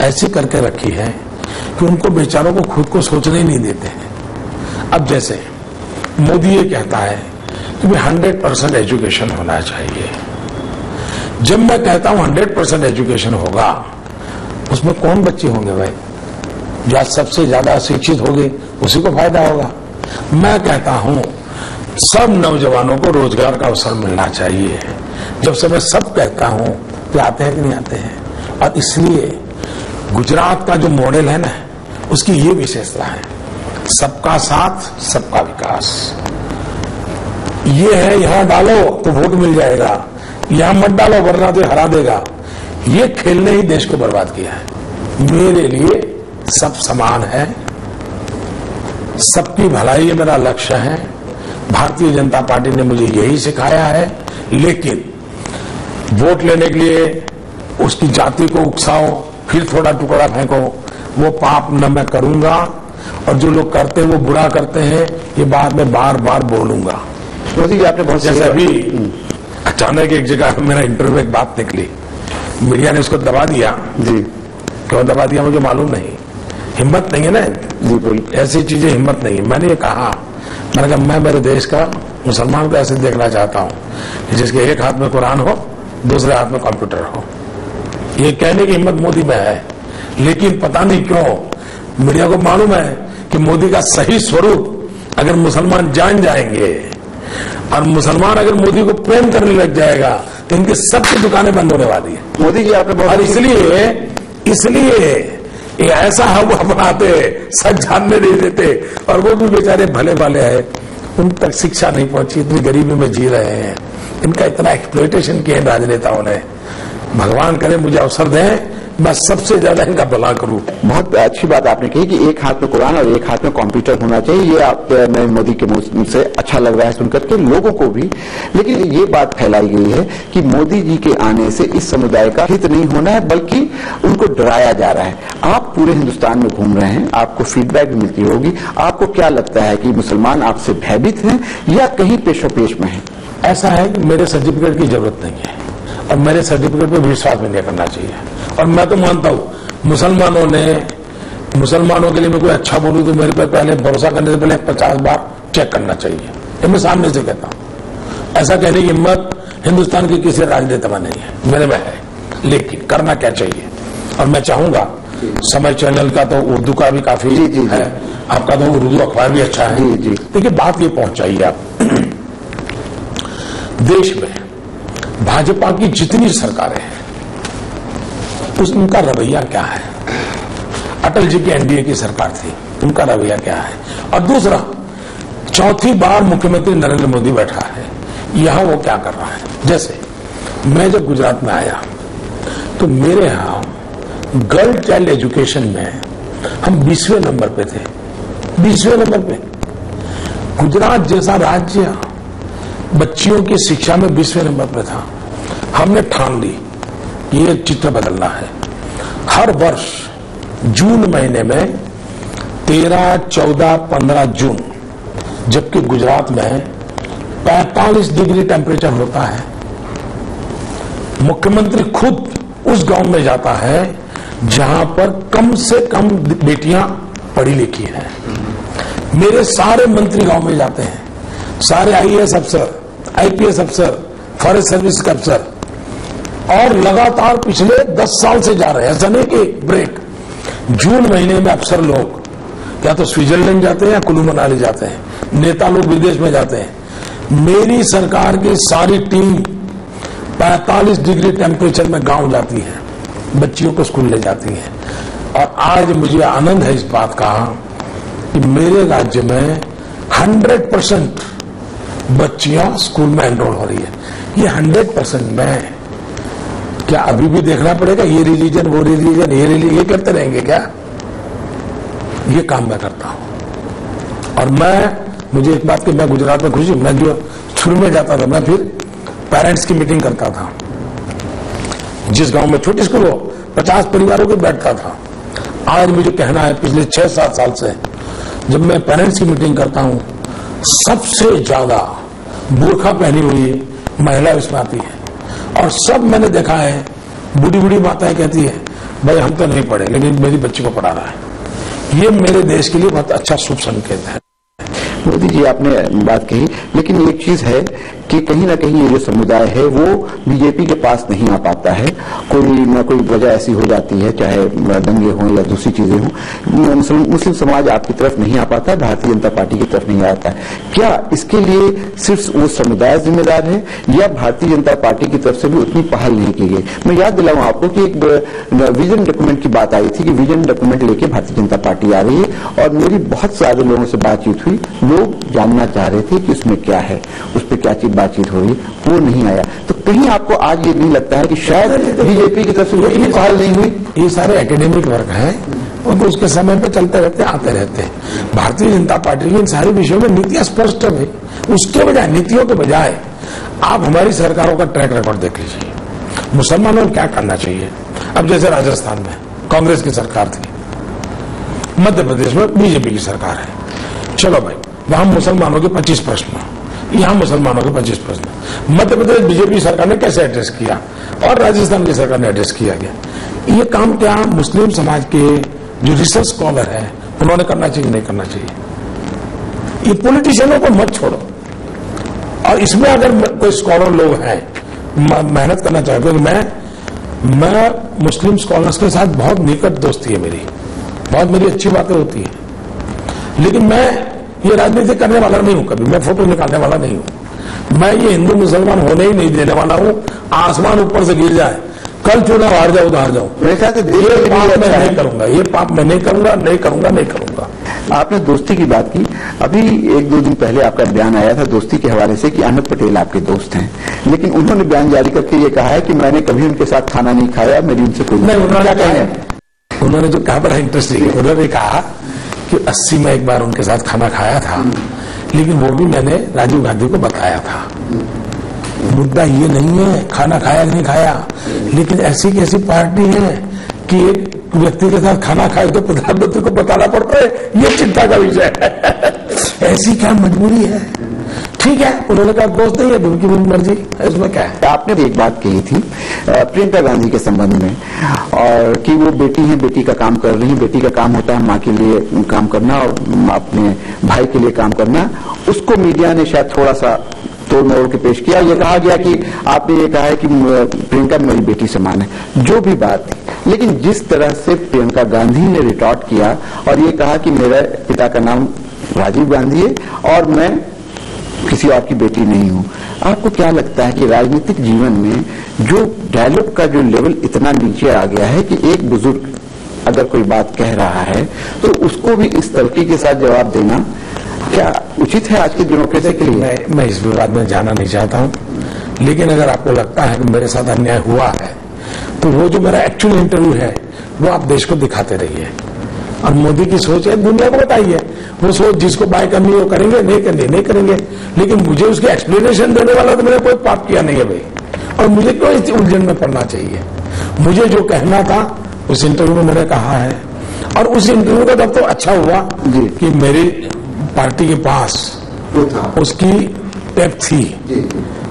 ऐसी करके रखी है कि उनको बेचारों को खुद को सोचने ही नहीं देते हैं। अब जैसे मोदी ये कहता है कि 100% एजुकेशन होना चाहिए। जब मैं कहता हूं 100% एजुकेशन होगा, उसमें कौन बच्चे होंगे भाई? जो आज सबसे ज्यादा शिक्षित होंगे उसी को फायदा होगा। मैं कहता हूं सब नौजवानों को रोजगार का अवसर मिलना चाहिए। जब से मैं सब कहता हूं तो आते हैं कि नहीं आते हैं। और इसलिए गुजरात का जो मॉडल है ना, उसकी ये विशेषता है, सबका साथ सबका विकास। ये है यहां डालो तो वोट मिल जाएगा, यहां मत डालो वरना तो हरा देगा। ये खेल ने ही देश को बर्बाद किया है। मेरे लिए सब समान है, सबकी भलाई ये मेरा लक्ष्य है। भारतीय जनता पार्टी ने मुझे यही सिखाया है। लेकिन वोट लेने के लिए उसकी जाति को उकसाओ, फिर थोड़ा टुकड़ा फेंको, वो पाप न मैं करूंगा। और जो लोग करते हैं वो बुरा करते हैं, ये बात मैं बार बार बोलूंगा। मोदी जी, आपने बहुत जैसे अभी अचानक एक जगह मेरा इंटरव्यू एक बात निकली, मीडिया ने उसको दबा दिया जी। क्यों दबा दिया मुझे मालूम नहीं। हिम्मत नहीं है ना जी, बोलिए। ऐसी चीजें हिम्मत नहीं। मैंने ये कहा, मैंने कहा मैं मेरे देश का मुसलमान को ऐसे देखना चाहता हूं जिसके एक हाथ में कुरान हो, दूसरे हाथ में कंप्यूटर हो। ये कहने की हिम्मत मोदी में है, लेकिन पता नहीं क्यों मीडिया को मालूम है कि मोदी का सही स्वरूप अगर मुसलमान जान जाएंगे और मुसलमान अगर मोदी को प्रेम करने लग जाएगा तो इनकी सबकी दुकानें बंद होने वाली है। मोदी जी, आपने बहुत और इसलिए ये ऐसा हवा बनाते, सच जानने नहीं देते, और वो भी बेचारे भले वाले हैं, उन तक शिक्षा नहीं पहुंची, इतनी गरीबी में जी रहे हैं। इनका इतना एक्सप्लॉयटेशन किया राजनेताओं ने। भगवान करे मुझे अवसर दें, मैं सबसे ज्यादा इनका भला करूं। बहुत अच्छी बात आपने कही कि एक हाथ में कुरान और एक हाथ में कंप्यूटर होना चाहिए। ये आप नरेंद्र मोदी के मुंह से अच्छा लग रहा है सुनकर के लोगों को भी। लेकिन ये बात फैलाई गई है कि मोदी जी के आने से इस समुदाय का हित नहीं होना है, बल्कि उनको डराया जा रहा है। आप पूरे हिंदुस्तान में घूम रहे हैं, आपको फीडबैक भी मिलती होगी। आपको क्या लगता है कि मुसलमान आपसे भयभीत हैं या कहीं पेशोपेश में है? ऐसा है कि मेरे सर्टिफिकेट की जरूरत नहीं है और मेरे सर्टिफिकेट पर विश्वास भी नहीं करना चाहिए। और मैं तो मानता हूं मुसलमानों ने मुसलमानों के लिए मैं कोई अच्छा बोलूं तो मेरे पे पहले भरोसा करने से पहले 50 बार चेक करना चाहिए। ये मैं सामने से कहता हूं। ऐसा कहने की हिम्मत हिंदुस्तान के किसी राजनेता में नहीं है, मेरे में है। लेकिन करना क्या चाहिए, और मैं चाहूंगा समय चैनल का तो उर्दू का भी काफी है, आपका तो उर्दू अखबार भी अच्छा है। देखिए बात ये पहुंचाइए आप, देश में भाजपा की जितनी सरकारें हैं उनका रवैया क्या है। अटल जी की एनडीए की सरकार थी, उनका रवैया क्या है। और दूसरा, चौथी बार मुख्यमंत्री नरेंद्र मोदी बैठा है, यहां वो क्या कर रहा है। जैसे मैं जब गुजरात में आया तो मेरे यहां गर्ल चाइल्ड एजुकेशन में हम 20वें नंबर पे थे, 20वें नंबर पे। गुजरात जैसा राज्य बच्चियों की शिक्षा में 20वें नंबर पे था। हमने ठान ली ये चित्र बदलना है। हर वर्ष जून महीने में 13, 14, 15 जून, जबकि गुजरात में 45 डिग्री टेम्परेचर होता है, मुख्यमंत्री खुद उस गांव में जाता है जहां पर कम से कम बेटियां पढ़ी लिखी हैं। मेरे सारे मंत्री गांव में जाते हैं, सारे आईएएस अफसर, आईपीएस अफसर, फॉरेस्ट सर्विस के अफसर, और लगातार पिछले 10 साल से जा रहे हैं। ऐसा नहीं कि ब्रेक। जून महीने में अफसर लोग या तो स्विट्जरलैंड जाते हैं या कुल्लू मनाली जाते हैं, नेता लोग विदेश में जाते हैं। मेरी सरकार की सारी टीम 45 डिग्री टेम्परेचर में गांव जाती है, बच्चियों को स्कूल ले जाती है। और आज मुझे आनंद है इस बात का कि मेरे राज्य में 100% बच्चियां स्कूल में एनरोल हो रही है। ये 100% में क्या अभी भी देखना पड़ेगा ये रिलीजन वो रिलीजन ये रिलीजन ये करते रहेंगे क्या? ये काम मैं करता हूं। और मुझे एक बात कि मैं गुजरात में खुशी, मैं जो शुरू में जाता था, मैं फिर पेरेंट्स की मीटिंग करता था। जिस गांव में छोटी स्कूल हो 50 परिवारों के बैठता था। आज मुझे कहना है पिछले 6-7 साल से जब मैं पेरेंट्स की मीटिंग करता हूं, सबसे ज्यादा बुर्खा पहनी हुई महिला इसमें आती है। और सब मैंने देखा है, बूढ़ी बूढ़ी माताएं कहती है भाई हम तो नहीं पढ़े लेकिन मेरी बच्ची को पढ़ा रहा है। ये मेरे देश के लिए बहुत अच्छा शुभ संकेत है। मोदी जी आपने बात कही, लेकिन एक चीज है कि कहीं ना कहीं ये जो समुदाय है वो बीजेपी के पास नहीं आ पाता है। कोई ना कोई वजह ऐसी हो जाती है, चाहे दंगे हों या दूसरी चीजें हों, मुस्लिम समाज आपकी तरफ नहीं आ पाता, भारतीय जनता पार्टी की तरफ नहीं आता है। क्या इसके लिए सिर्फ वो समुदाय जिम्मेदार है या भारतीय जनता पार्टी की तरफ से भी उतनी पहल नहीं की गई? मैं याद दिलाऊं आपको कि एक विजन डॉक्यूमेंट की बात आई थी कि विजन डॉक्यूमेंट लेके भारतीय जनता पार्टी आ रही है, और मेरी बहुत सारे लोगों से बातचीत हुई, लोग जानना चाह रहे थे कि उसमें क्या है, उस पर क्या चीज बातचीत हो रही, वो नहीं आया। तो कहीं आपको आज ये नहीं लगता है कि शायद बीजेपी की तरफ से उतनी पहल नहीं हुई? ये सारे एकेडमिक वर्क हैं और तो उसके समय पे चलते रहते आते रहते हैं। भारतीय जनता पार्टी की इन सारे विषयों में नीतियां स्पष्ट है। उसके बजाय, नीतियों के बजाय आप हमारी सरकारों का ट्रैक रिकॉर्ड देख लीजिए। मुसलमानों को क्या करना चाहिए? अब जैसे राजस्थान में कांग्रेस की सरकार थी, मध्य प्रदेश में बीजेपी की सरकार है। चलो भाई, वहां मुसलमानों के 25 प्रश्न, यहां मुसलमानों के 25 प्रश्न। मध्य प्रदेश बीजेपी सरकार ने कैसे एड्रेस किया और राजस्थान की सरकार ने एड्रेस किया गया। ये काम क्या मुस्लिम समाज के जो रिसर्च स्कॉलर है उन्होंने करना चाहिए, नहीं करना चाहिए? ये पॉलिटिशियनों को मत छोड़ो। और इसमें अगर कोई स्कॉलर लोग हैं मेहनत करना चाहते, क्योंकि मैं मुस्लिम स्कॉलर्स के साथ बहुत निकट दोस्ती है मेरी, बहुत मेरी अच्छी बातें होती है। लेकिन मैं ये राजनीति करने वाला नहीं हूं, कभी मैं फोटो निकालने वाला नहीं हूं। मैं ये हिंदू मुसलमान होने ही नहीं देने वाला हूं। आसमान ऊपर से गिर जाए, कल चुनाव हार जाओ तो हार जाओ, ये पाप मैं नहीं करूंगा, ये पाप मैं नहीं करूंगा, नहीं करूंगा, नहीं करूंगा। आपने दोस्ती की बात की, अभी 1-2 दिन पहले आपका बयान आया था दोस्ती के हवाले से कि अहमद पटेल आपके दोस्त हैं, लेकिन उन्होंने बयान जारी करके ये कहा है कि मैंने कभी उनके साथ खाना नहीं खाया, मेरी उनसे कोई नहीं। उन्होंने जो कहा बड़ा इंटरेस्टिंग है, उन्होंने कहा कि 80 में एक बार उनके साथ खाना खाया था, लेकिन वो भी मैंने राजीव गांधी को बताया था। मुद्दा ये नहीं है खाना खाया कि नहीं खाया, लेकिन ऐसी की ऐसी पार्टी है कि एक व्यक्ति के साथ खाना खाए तो प्रधानमंत्री को बताना पड़ता है, ये चिंता का विषय है। ऐसी क्या मजबूरी है? ठीक है, उन्होंने कहा दोस्त नहीं है, उनकी मर्जी, इसमें क्या है। आपने भी एक बात कही थी प्रियंका गांधी के संबंध में, और कि वो बेटी है, बेटी का काम कर रही है, बेटी का काम होता है माँ के लिए काम करना और अपने भाई के लिए काम करना। उसको मीडिया ने शायद थोड़ा सा तोड़ मरोड़ के पेश किया। ये कहा गया कि आपने ये कहा है कि प्रियंका मेरी बेटी समान है, जो भी बात थी, लेकिन जिस तरह से प्रियंका गांधी ने रिटॉर्ट किया और ये कहा कि मेरे पिता का नाम राजीव गांधी है और मैं किसी और की बेटी नहीं हूं, आपको क्या लगता है कि राजनीतिक जीवन में जो डायलॉग का जो लेवल इतना नीचे आ गया है कि एक बुजुर्ग अगर कोई बात कह रहा है तो उसको भी इस तरीके के साथ जवाब देना क्या उचित है आज की डेमोक्रेसी के लिए? मैं इस विवाद में जाना नहीं चाहता हूं, लेकिन अगर आपको लगता है कि मेरे साथ अन्याय हुआ है तो वो जो मेरा एक्चुअल इंटरव्यू है वो आप देश को दिखाते रहिए। और मोदी की सोच है, दुनिया को बताइए, वो सोच जिसको बाय करनी है वो करेंगे, नहीं करनी नहीं करेंगे, लेकिन मुझे उसकी एक्सप्लेनेशन देने वाला तो मैंने कोई पाप किया नहीं है भाई, और मुझे क्यों इस उलझन में पड़ना चाहिए। मुझे जो कहना था उस इंटरव्यू में मैंने कहा है, और उस इंटरव्यू का तब तो अच्छा हुआ कि मेरी पार्टी के पास उसकी टेप थी,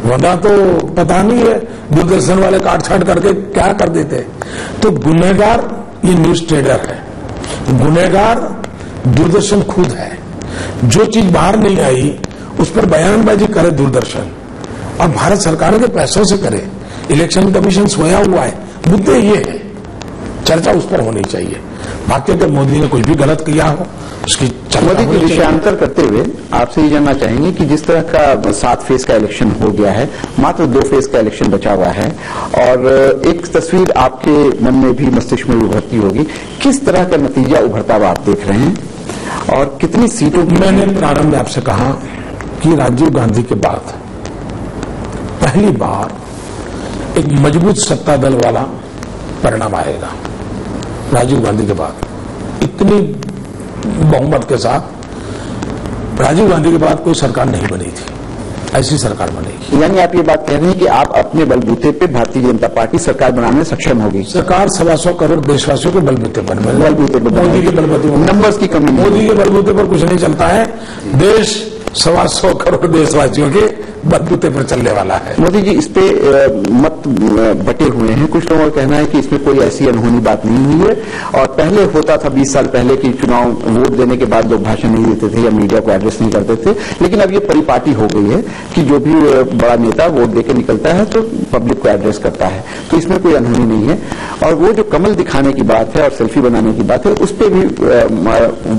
वरना तो पता नहीं है दूरदर्शन वाले काट छाट करके क्या कर देते। तो गुनहगार ये न्यूज ट्रेडर है, गुनहगार दूरदर्शन खुद है। जो चीज बाहर नहीं आई उस पर बयानबाजी करे दूरदर्शन, और भारत सरकार के पैसों से करे। इलेक्शन कमीशन सोया हुआ है, मुद्दे ये है, चर्चा उस पर होनी चाहिए। बाकी अगर मोदी ने कुछ भी गलत किया हो उसकी मोदी की विषयांतर करते हुए आपसे ये जानना चाहेंगे कि जिस तरह का 7 फेज का इलेक्शन हो गया है, मात्र 2 फेज का इलेक्शन बचा हुआ है, और एक तस्वीर आपके मन में भी मस्तिष्क में उभरती होगी, किस तरह का नतीजा उभरता हुआ आप देख रहे हैं और कितनी सीटों की? मैंने प्रारंभ में आपसे कहा कि राजीव गांधी के बाद पहली बार एक मजबूत सत्ता दल वाला परिणाम आएगा। राजीव गांधी के बाद इतनी बहुमत के साथ राजीव गांधी के बाद कोई सरकार नहीं बनी थी, ऐसी सरकार बनेगी। यानी आप ये बात कह रहे हैं कि आप अपने बलबूते पे भारतीय जनता पार्टी सरकार बनाने में सक्षम होगी? सरकार 125 करोड़ देशवासियों के बलबूते पर, मोदी के बलबूते, नंबर्स की कमी, मोदी के बलबूते पर कुछ नहीं चलता है। देश 125 करोड़ देशवासियों के बलबूते पर चलने वाला है। मोदी जी, इस पे मत बटे हुए हैं। कुछ लोगों का कहना है कि इसमें कोई ऐसी अनहोनी बात नहीं हुई है, और पहले होता था 20 साल पहले कि चुनाव वोट देने के बाद लोग भाषण नहीं देते थे या मीडिया को एड्रेस नहीं करते थे, लेकिन अब ये परिपाटी हो गई है कि जो भी बड़ा नेता वोट देकर निकलता है तो पब्लिक को एड्रेस करता है, तो इसमें कोई अनहोनी नहीं है। और वो जो कमल दिखाने की बात है और सेल्फी बनाने की बात है, उस पर भी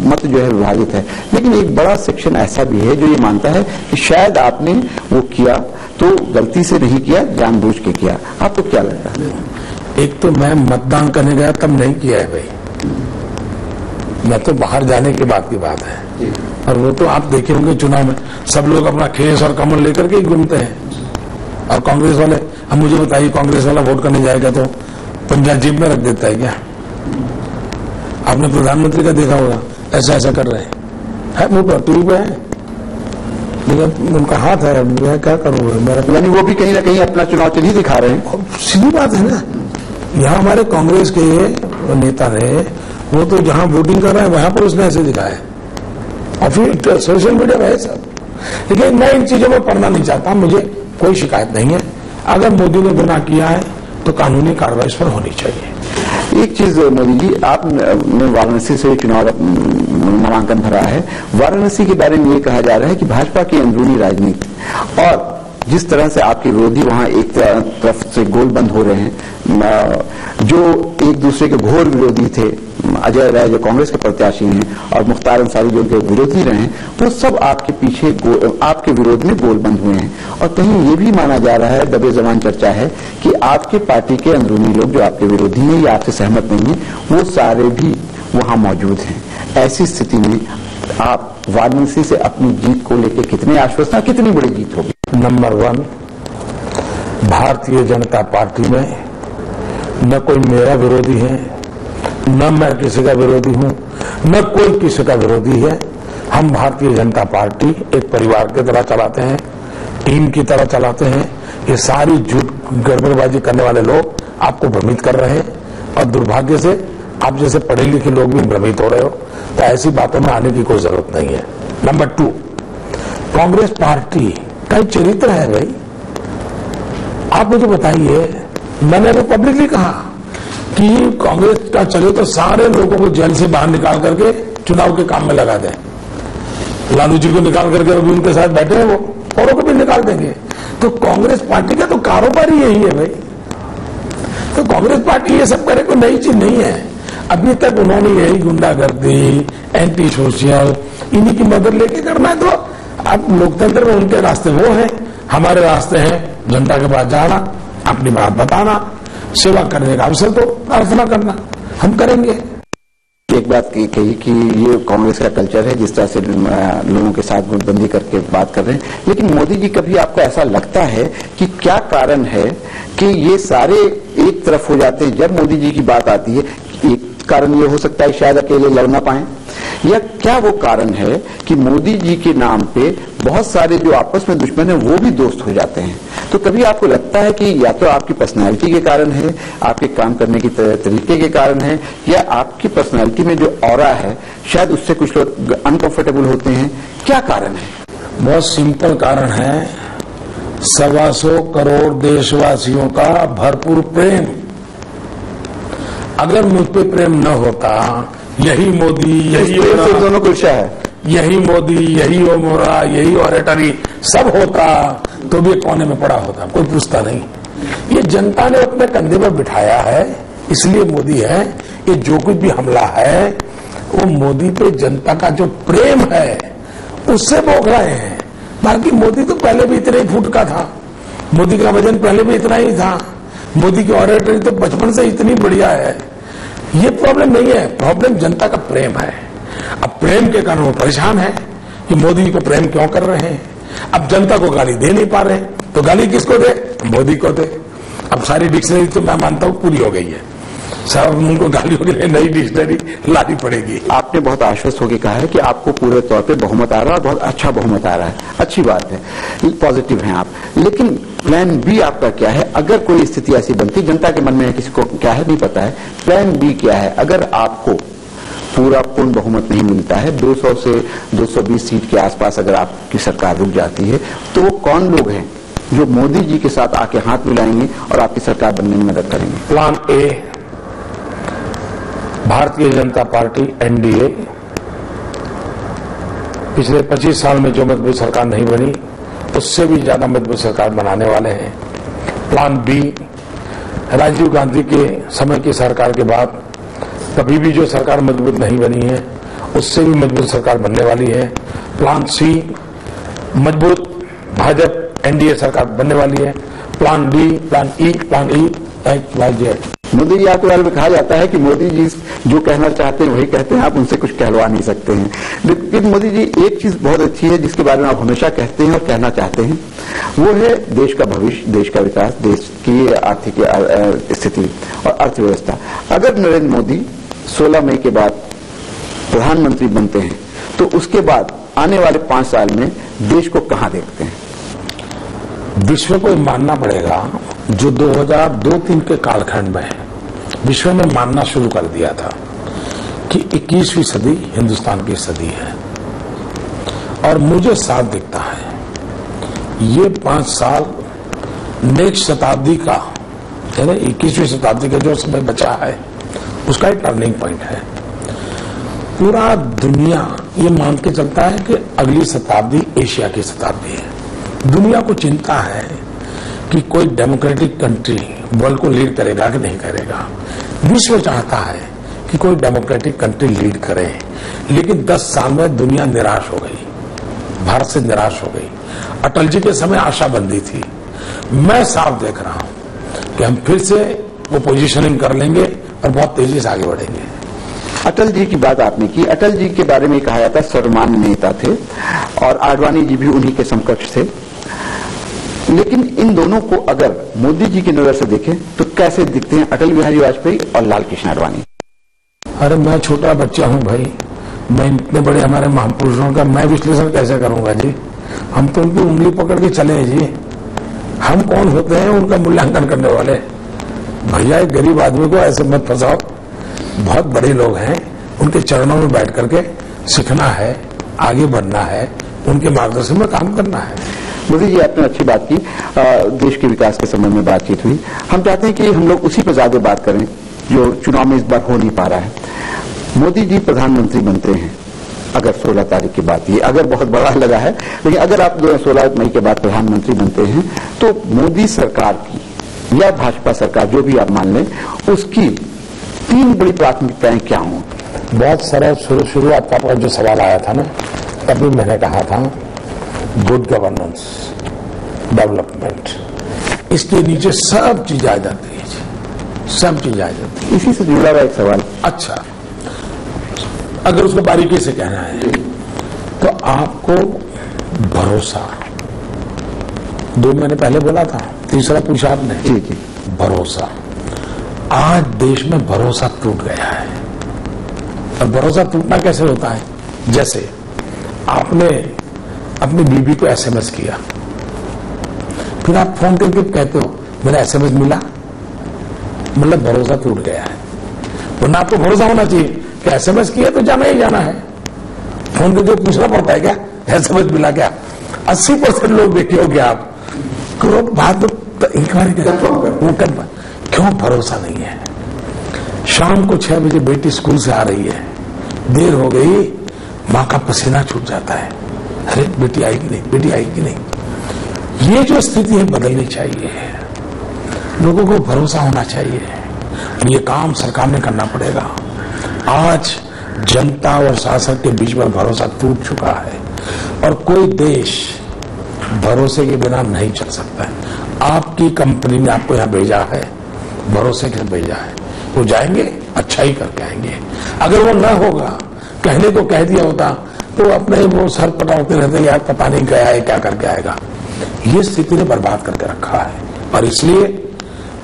मत जो है विभाजित है। लेकिन एक बड़ा सेक्शन ऐसा भी है जो ये मानता है कि शायद आपने वो किया तो गलती से नहीं किया, जानबूझ के किया। आपको क्या लगता है? एक तो मैं मतदान करने गया तब नहीं किया है भाई, मैं तो बाहर जाने के बाद की बात है। और वो तो आप देखे होंगे चुनाव में सब लोग अपना खेस और कमल लेकर के घूमते हैं, और कांग्रेस वाले, अब मुझे बताइए कांग्रेस वाला वोट करने जाएगा तो पंजा जेब में रख देता है क्या? आपने प्रधानमंत्री का देखा होगा, ऐसा ऐसा कर रहे हैं, मुंह पर ट्यूब है, उनका हाथ है, मैं क्या करूंगा मेरा। यानी वो भी कहीं ना कहीं अपना चुनाव चिन्ह ही दिखा रहे हैं। सीधी बात है ना, यहाँ हमारे कांग्रेस के नेता ने वो तो जहां वोटिंग कर रहे हैं वहां पर उसने ऐसे दिखाया, और फिर सोशल मीडिया में है सब। लेकिन मैं इन चीजों में पढ़ना नहीं चाहता, मुझे कोई शिकायत नहीं है। अगर मोदी ने गुनाह किया है तो कानूनी कार्रवाई इस पर होनी चाहिए। एक चीज मोदी जी, आपने वाराणसी से चुनाव नामांकन भरा है, वाराणसी के बारे में ये कहा जा रहा है कि भाजपा की अंदरूनी राजनीति और जिस तरह से आपके विरोधी वहां एक तरफ से गोल बंद हो रहे हैं, जो एक दूसरे के घोर विरोधी थे, अजय राय जो कांग्रेस के प्रत्याशी हैं और मुख्तार अंसारी जो उनके विरोधी रहे हैं, वो सब आपके पीछे आपके विरोध में गोल बंद हुए हैं। और कहीं ये भी माना जा रहा है, दबे जबान चर्चा है कि आपके पार्टी के अंदरूनी लोग जो आपके विरोधी हैं या आपसे सहमत नहीं है, वो सारे भी वहां मौजूद हैं। ऐसी स्थिति में आप वाराणसी से अपनी जीत को लेकर कितने आश्वस्त हैं, कितनी बड़ी जीत होगी? नंबर 1, भारतीय जनता पार्टी में न कोई मेरा विरोधी है, न मैं किसी का विरोधी हूं, न कोई किसी का विरोधी है। हम भारतीय जनता पार्टी एक परिवार की तरह चलाते हैं, टीम की तरह चलाते हैं। ये सारी झूठ गड़बड़बाजी करने वाले लोग आपको भ्रमित कर रहे हैं, और दुर्भाग्य से आप जैसे पढ़े लिखे लोग भी भ्रमित हो रहे हो, तो ऐसी बातों में आने की कोई जरूरत नहीं है। नंबर 2, कांग्रेस पार्टी का एक चरित्र है भाई। आप मुझे बताइए, मैंने अभी पब्लिकली कहा कि कांग्रेस का चले तो सारे लोगों को जेल से बाहर निकाल करके चुनाव के काम में लगा दें। लालू जी को निकाल करके अभी उनके साथ बैठे हैं, वो औरों को भी निकाल देंगे। तो कांग्रेस पार्टी का तो कारोबार ही यही है भाई। तो कांग्रेस पार्टी ये सब करे कोई नई चीज नहीं है। अभी तक उन्होंने यही गुंडागर्दी, एंटी सोशल, इन्हीं की मदद लेके करना है। तो अब लोकतंत्र में उनके रास्ते वो हैं, हमारे रास्ते हैं जनता के पास जाना, अपनी बात बताना, सेवा करने का अवसर तो प्रार्थना करना, हम करेंगे। एक बात कही कि ये कांग्रेस का कल्चर है, जिस तरह से लोगों के साथ नोटबंदी करके बात कर रहे हैं। लेकिन मोदी जी, कभी आपको ऐसा लगता है कि क्या कारण है कि ये सारे एक तरफ हो जाते हैं जब मोदी जी की बात आती है? एक कारण ये हो सकता है शायद अकेले लड़ ना पाए, या क्या वो कारण है कि मोदी जी के नाम पे बहुत सारे जो आपस में दुश्मन है वो भी दोस्त हो जाते हैं? तो कभी आपको लगता है कि या तो आपकी पर्सनालिटी के कारण है, आपके काम करने के तरीके के कारण है, या आपकी पर्सनालिटी में जो ऑरा है शायद उससे कुछ लोग अनकंफर्टेबल होते हैं? क्या कारण है? बहुत सिंपल कारण है, 125 करोड़ देशवासियों का भरपूर प्रेम। अगर मुझ पे प्रेम न होता, यही मोदी, यही दोनों को ईर्ष्या है, यही मोदी, यही ओमोरा, यही ऑरेटरी सब होता तो भी कोने में पड़ा होता, कोई पूछता नहीं। ये जनता ने अपने कंधे पर बिठाया है, इसलिए मोदी है। ये जो कुछ भी हमला है वो मोदी पे जनता का जो प्रेम है उससे भोग रहे हैं। बाकी मोदी तो पहले भी इतने ही फुट का था, मोदी का वजन पहले भी इतना ही था, मोदी की ऑरेटरी तो बचपन से इतनी बढ़िया है। ये प्रॉब्लम नहीं है, प्रॉब्लम जनता का प्रेम है। अब प्रेम के कारण वो परेशान है कि मोदी को प्रेम क्यों कर रहे हैं। अब जनता को गाली दे नहीं पा रहे, तो गाली किसको दे? मोदी को दे। अब सारी डिक्शनरी तो मैं मानता हूं पूरी हो गई है, सब उनको गालियों के लिए नई डिक्शनरी लानी पड़ेगी। आपने बहुत आश्वस्त होकर कहा है कि आपको पूरे तौर पे बहुमत आ रहा है, बहुत अच्छा बहुमत आ रहा है, अच्छी बात है, पॉजिटिव हैं आप। लेकिन प्लान बी आपका क्या है अगर कोई स्थिति ऐसी बनती? जनता के मन में किसी को क्या है नहीं पता है, प्लान बी क्या है अगर आपको पूर्ण बहुमत नहीं मिलता है, 200 से 220 सीट के आसपास अगर आपकी सरकार रुक जाती है, तो वो कौन लोग हैं जो मोदी जी के साथ आके हाथ मिलाएंगे और आपकी सरकार बनने में मदद करेंगे? Plan A, Bharatiya Janata party NDA पिछले 25 साल में जो मजबूत सरकार नहीं बनी उससे भी ज्यादा मजबूत सरकार बनाने वाले हैं। प्लान बी, राजीव गांधी के समय की सरकार के बाद कभी भी जो सरकार मजबूत नहीं बनी है उससे भी मजबूत सरकार बनने वाली है। प्लान सी, मजबूत भाजपा एनडीए सरकार बनने वाली है। प्लान डी, प्लान ई, प्लान ई, प्लान जेड। मोदी जी आपके बारे में कहा जाता है कि मोदी जी जो कहना चाहते हैं वही कहते हैं, आप उनसे कुछ कहलवा नहीं सकते हैं। लेकिन मोदी जी एक चीज बहुत अच्छी है जिसके बारे में आप हमेशा कहते हैं और कहना चाहते हैं, वो है देश का भविष्य, देश का विकास, देश की आर्थिक स्थिति और अर्थव्यवस्था। अगर नरेंद्र मोदी 16 मई के बाद प्रधानमंत्री बनते हैं तो उसके बाद आने वाले 5 साल में देश को कहां देखते हैं? विश्व को मानना पड़ेगा जो 2002-3 के कालखंड में विश्व ने मानना शुरू कर दिया था कि 21वीं सदी हिंदुस्तान की सदी है। और मुझे साफ दिखता है ये 5 साल नेक्स्ट शताब्दी का, यानी 21वीं शताब्दी का जो समय बचा है उसका एक टर्निंग पॉइंट है। पूरा दुनिया ये मान के चलता है कि अगली शताब्दी एशिया की शताब्दी है। दुनिया को चिंता है कि कोई डेमोक्रेटिक कंट्री वर्ल्ड को लीड करेगा कि नहीं करेगा। विश्व चाहता है कि कोई डेमोक्रेटिक कंट्री लीड करे, लेकिन 10 साल में दुनिया निराश हो गई, भारत से निराश हो गई। अटल जी के समय आशा बंदी थी। मैं साफ देख रहा हूं कि हम फिर से वो पोजीशनिंग कर लेंगे और बहुत तेजी से आगे बढ़ेंगे। अटल जी की बात आपने की, अटल जी के बारे में कहा जाता है सर्वमान्य नेता थे और आडवाणी जी भी उन्हीं के समकक्ष थे। लेकिन इन दोनों को अगर मोदी जी की नजर से देखें तो कैसे दिखते हैं अटल बिहारी वाजपेयी और लाल कृष्ण आडवाणी? अरे मैं छोटा बच्चा हूं भाई, मैं इतने बड़े हमारे महापुरुषों का मैं विश्लेषण कैसे करूंगा जी? हम तो उनकी उंगली पकड़ के चले हैं जी। हम कौन होते हैं उनका मूल्यांकन करने वाले? भैया एक गरीब आदमी को ऐसे मत फंसाओ, बहुत बड़े लोग हैं, उनके चरणों में बैठ करके सीखना है, आगे बढ़ना है, उनके मार्गदर्शन में काम करना है। मोदी जी, आपने अच्छी बात की, देश के विकास के संबंध में बातचीत हुई। हम चाहते हैं कि हम लोग उसी पर ज्यादा बात करें जो चुनाव में इस बार हो नहीं पा रहा है। मोदी जी प्रधानमंत्री बनते हैं, अगर 16 तारीख की बात, ये अगर बहुत बड़ा लगा है, लेकिन अगर आप 16 मई के बाद प्रधानमंत्री बनते हैं तो मोदी सरकार की या भाजपा सरकार, जो भी आप मान लें, उसकी 3 बड़ी प्राथमिकताएं क्या होंगी? बहुत सारा शुरुआत का जो सवाल आया था ना, तभी मैंने कहा था गुड गवर्नेंस, डेवलपमेंट, इसके नीचे सब चीज आ जाती है, सब चीज आ जाती है। इसी से जुड़ा हुआ एक सवाल। अच्छा, अगर उसको बारीकी से कहना है तो आपको भरोसा, 2 महीने पहले बोला था, तीसरा पूछा आपने। जी जी। भरोसा, आज देश में भरोसा टूट गया है। और भरोसा टूटना कैसे होता है? जैसे आपने अपनी बीबी को एसएमएस किया, फिर आप फोन करके कहते हो मेरा एसएमएस मिला, मतलब भरोसा टूट गया है। वरना आपको भरोसा होना चाहिए कि एसएमएस किया तो जाना ही जाना है, फोन करके पूछना पड़ता है क्या एसएमएस मिला क्या? 80% लोग देखे होंगे आप, बात तो इंक्वायरी कर, क्यों भरोसा नहीं है? शाम को 6 बजे बेटी स्कूल से आ रही है, देर हो गई, मां का पसीना छूट जाता है, अरे बेटी आएगी नहीं, बेटी आएगी नहीं। ये जो स्थिति है बदलनी चाहिए, लोगों को भरोसा होना चाहिए। ये काम सरकार ने करना पड़ेगा। आज जनता और शासक के बीच में भरोसा टूट चुका है और कोई देश भरोसे के बिना नहीं चल सकता है। आपकी कंपनी ने आपको यहां भेजा है, भरोसे से भेजा है, वो जाएंगे अच्छा ही करके आएंगे। अगर वो न होगा, कहने को कह दिया होता तो अपने वो सर पटाते रहते, यार पता नहीं गया है क्या करके आएगा। ये स्थिति ने बर्बाद करके रखा है। और इसलिए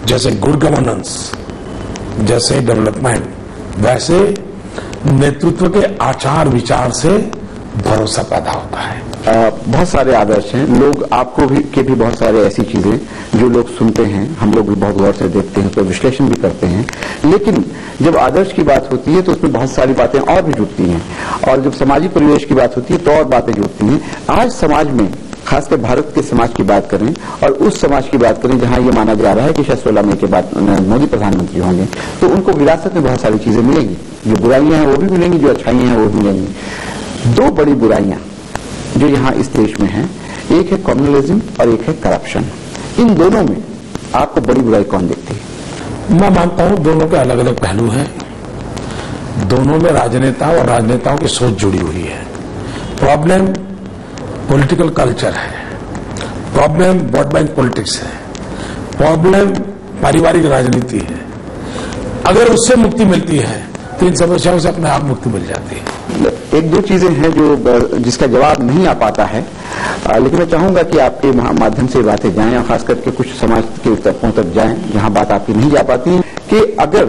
जैसे गुड गवर्नेंस, जैसे डेवलपमेंट, वैसे नेतृत्व के आचार विचार से भरोसा पैदा होता है। बहुत सारे आदर्श हैं, लोग आपको भी के भी बहुत सारे ऐसी चीजें जो लोग सुनते हैं, हम लोग भी बहुत गौर से देखते हैं, तो विश्लेषण भी करते हैं। लेकिन जब आदर्श की बात होती है तो उसमें बहुत सारी बातें और भी जुड़ती हैं, और जब सामाजिक परिवेश की बात होती है तो और बातें जुड़ती हैं। आज समाज में, खासकर भारत के समाज की बात करें और उस समाज की बात करें जहां ये माना जा रहा है कि शायद 16 मई के बाद मोदी प्रधानमंत्री होंगे, तो उनको विरासत में बहुत सारी चीजें मिलेंगी। जो बुराइयां हैं वो भी मिलेंगी, जो अच्छाइयां हैं वो भी मिलेंगी। 2 बड़ी बुराइयां जो यहाँ इस देश में हैं, एक है कम्युनलिज्म और एक है करप्शन। इन दोनों में आपको बड़ी बुराई कौन दिखती है? मैं मानता हूं दोनों के अलग अलग पहलू हैं, दोनों में राजनेता और राजनेताओं की सोच जुड़ी हुई है। प्रॉब्लम पॉलिटिकल कल्चर है, प्रॉब्लम वोट बैंक पॉलिटिक्स है, प्रॉब्लम पारिवारिक राजनीति है। अगर उससे मुक्ति मिलती है तो इन समस्याओं से अपने आप मुक्ति मिल जाती है। 1-2 चीजें हैं जो जिसका जवाब नहीं आ पाता है, लेकिन मैं चाहूंगा कि आपके माध्यम से बातें जाएं और खास करके कुछ समाज के तबकों तक जाएं जहां बात आपकी नहीं जा पाती है, कि अगर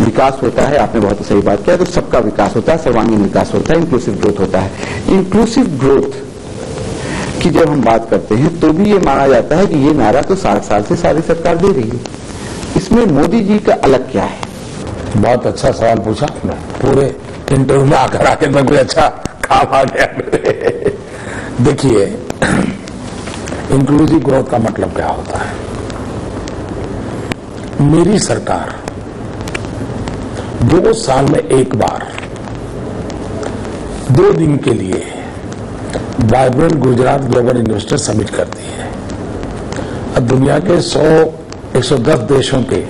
विकास होता है, आपने बहुत सही बात किया, तो सबका विकास होता है, सर्वांगीण विकास होता है, इंक्लूसिव ग्रोथ होता है। इंक्लूसिव ग्रोथ की जब हम बात करते हैं तो भी ये माना जाता है कि ये नारा तो 60 साल से सारी सरकार दे रही है, इसमें मोदी जी का अलग क्या है? बहुत अच्छा सवाल पूछा आपने, पूरे इंटरव्यू में आकर मैं कोई अच्छा काम आ गया मेरे। देखिए, इंक्लूसिव ग्रोथ का मतलब क्या होता है? मेरी सरकार 2 साल में एक बार 2 दिन के लिए vibrant Gujarat global investor summit करती है और दुनिया के 110 देशों के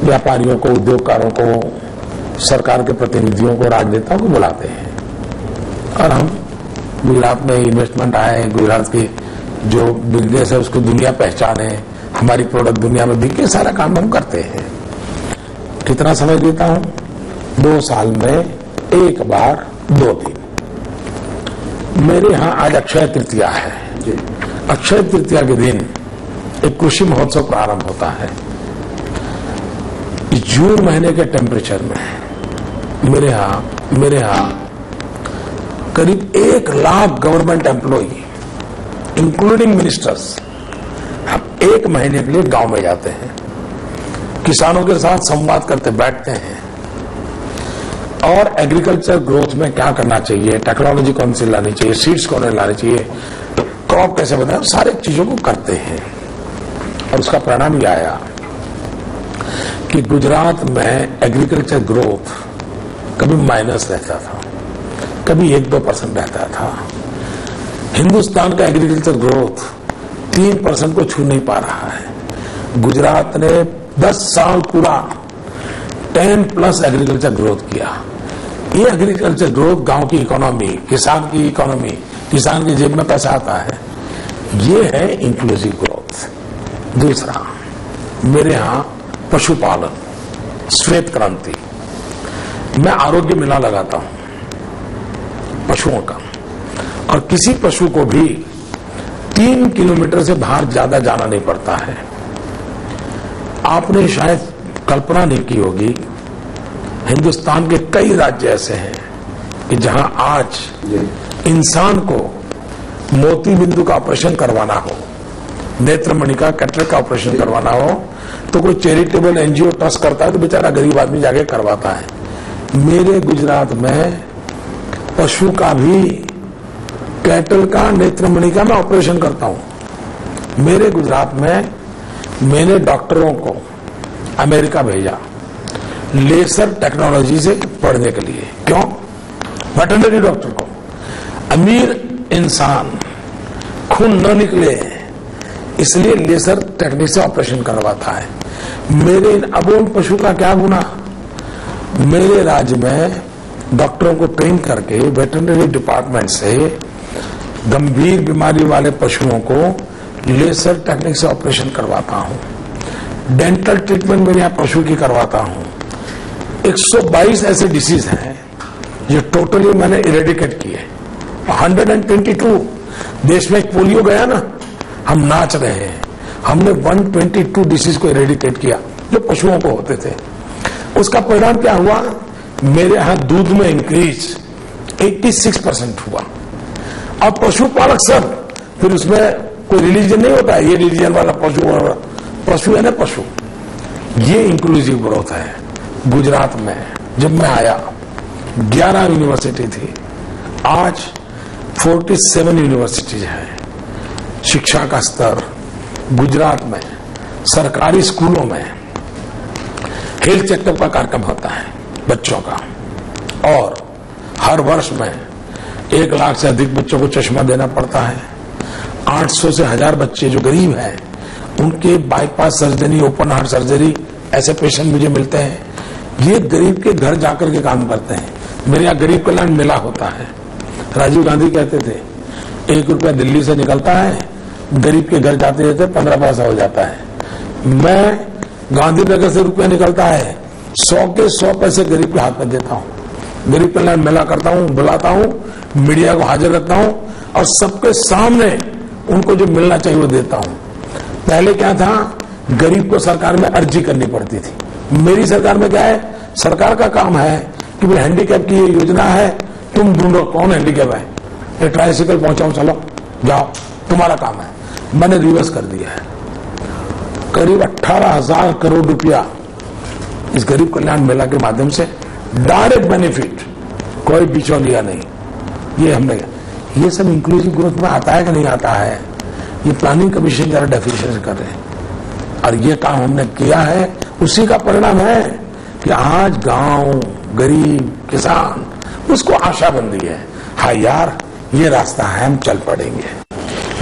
व्यापारियों को, उद्योगकारों को, सरकार के प्रतिनिधियों को, राजनेताओं को बुलाते हैं और हम गुजरात में इन्वेस्टमेंट आए, गुजरात की जो बिजनेस है उसको दुनिया पहचाने, हमारी प्रोडक्ट दुनिया में बिके, सारा काम हम करते हैं। कितना समय देता हूं? 2 साल में एक बार 2 दिन। मेरे यहां आज अक्षय तृतीया है। अक्षय तृतीया के दिन एक कृषि महोत्सव प्रारंभ होता है। जून महीने के टेम्परेचर में मेरे यहां करीब 1 lakh government employee including ministers हम 1 महीने के लिए गांव में जाते हैं, किसानों के साथ संवाद करते बैठते हैं। और एग्रीकल्चर ग्रोथ में क्या करना चाहिए, टेक्नोलॉजी कौन सी लानी चाहिए, सीड्स कौन लानी चाहिए, क्रॉप कैसे बनाए, सारे चीजों को करते हैं। और उसका परिणाम यह आया कि गुजरात में एग्रीकल्चर ग्रोथ कभी माइनस रहता था, कभी 1-2% रहता था। हिंदुस्तान का एग्रीकल्चर ग्रोथ 3% को छू नहीं पा रहा है। गुजरात ने 10 साल पूरा 10+ एग्रीकल्चर ग्रोथ किया। ये एग्रीकल्चर ग्रोथ गांव की इकोनॉमी, किसान की इकोनॉमी, किसान की जेब में पैसा आता है, ये है इंक्लूसिव ग्रोथ। दूसरा, मेरे यहां पशुपालन, श्वेत क्रांति, मैं आरोग्य मेला लगाता हूं पशुओं का, और किसी पशु को भी 3 किलोमीटर से बाहर ज्यादा जाना नहीं पड़ता है। आपने शायद कल्पना नहीं की होगी, हिंदुस्तान के कई राज्य ऐसे हैं कि जहां आज इंसान को मोती बिंदु का ऑपरेशन करवाना हो, नेत्रमणि का, कैटरेक्ट का ऑपरेशन करवाना हो, तो कोई चैरिटेबल एनजीओ ट्रस्ट करता है तो बेचारा गरीब आदमी जाके करवाता है। मेरे गुजरात में पशु का भी, कैटल का, नेत्रमणि का मैं ऑपरेशन करता हूं। मेरे गुजरात में मैंने डॉक्टरों को अमेरिका भेजा लेजर टेक्नोलॉजी से पढ़ने के लिए। क्यों? वेटरनरी डॉक्टर को अमीर इंसान खून न निकले इसलिए लेजर टेक्निक से ऑपरेशन करवाता है। मेरे इन अबोन पशु का क्या गुना? मेरे राज्य में डॉक्टरों को ट्रेन करके वेटरनरी डिपार्टमेंट से गंभीर बीमारी वाले पशुओं को लेजर टेक्निक से ऑपरेशन करवाता हूं। डेंटल ट्रीटमेंट मेरे यहां पशु की करवाता हूं। 122 ऐसे डिसीज हैं जो टोटली मैंने इरेडिकेट किए। 122 देश में एक पोलियो गया ना, हम नाच रहे हैं। हमने 122 डिसीज को इरेडिकेट किया जो पशुओं को होते थे। उसका परिणाम क्या हुआ? मेरे यहां दूध में इंक्रीज 86% हुआ। अब पशुपालक सब, फिर उसमें कोई रिलीजन नहीं होता है, ये रिलीजन वाला पशु है ना पशु। ये इंक्लूसिव ग्रोथ है। गुजरात में जब मैं आया 11 यूनिवर्सिटी थी, आज 47 यूनिवर्सिटीज है। शिक्षा का स्तर गुजरात में सरकारी स्कूलों में हेल्थ चेकअप का कार्यक्रम होता है बच्चों का, और हर वर्ष में 1 लाख से अधिक बच्चों को चश्मा देना पड़ता है। 800 से 1000 बच्चे जो गरीब हैं उनके bypass surgery, open heart surgery, ऐसे पेशेंट मुझे मिलते हैं। ये गरीब के घर जाकर के काम करते हैं। मेरे यहाँ गरीब कल्याण मेला होता है। राजीव गांधी कहते थे 1 रुपया दिल्ली से निकलता है, गरीब के घर जाते जाते 15 पैसा हो जाता है। मैं गांधीनगर से रुपया निकलता है, 100 के 100 पैसे गरीब के हाथ में देता हूं। गरीब कल्याण मेला करता हूं, बुलाता हूं, मीडिया को हाजिर रखता हूं और सबके सामने उनको जो मिलना चाहिए वो देता हूं। पहले क्या था, गरीब को सरकार में अर्जी करनी पड़ती थी। मेरी सरकार में क्या है, सरकार का काम है कि भाई हैंडीकैप की ये योजना है, तुम ढूंढो कौन हैंडीकैप है, एक ट्राइसिकल पहुंचाओ, चलो जाओ, तुम्हारा काम है। मैंने रिवर्स कर दिया है। करीब 18,000 करोड़ रुपया इस गरीब कल्याण मेला के माध्यम से डायरेक्ट बेनिफिट, कोई बिचौलिया नहीं। ये हमने, ये सब इंक्लूसिव ग्रोथ में आता है कि नहीं आता है? ये प्लानिंग कमीशन जरा डेफिनेशन कर रहे हैं और ये काम हमने किया है। उसी का परिणाम है कि आज गांव, गरीब, किसान, उसको आशा बंदी है, हाँ यार ये रास्ता है, हम चल पड़ेंगे।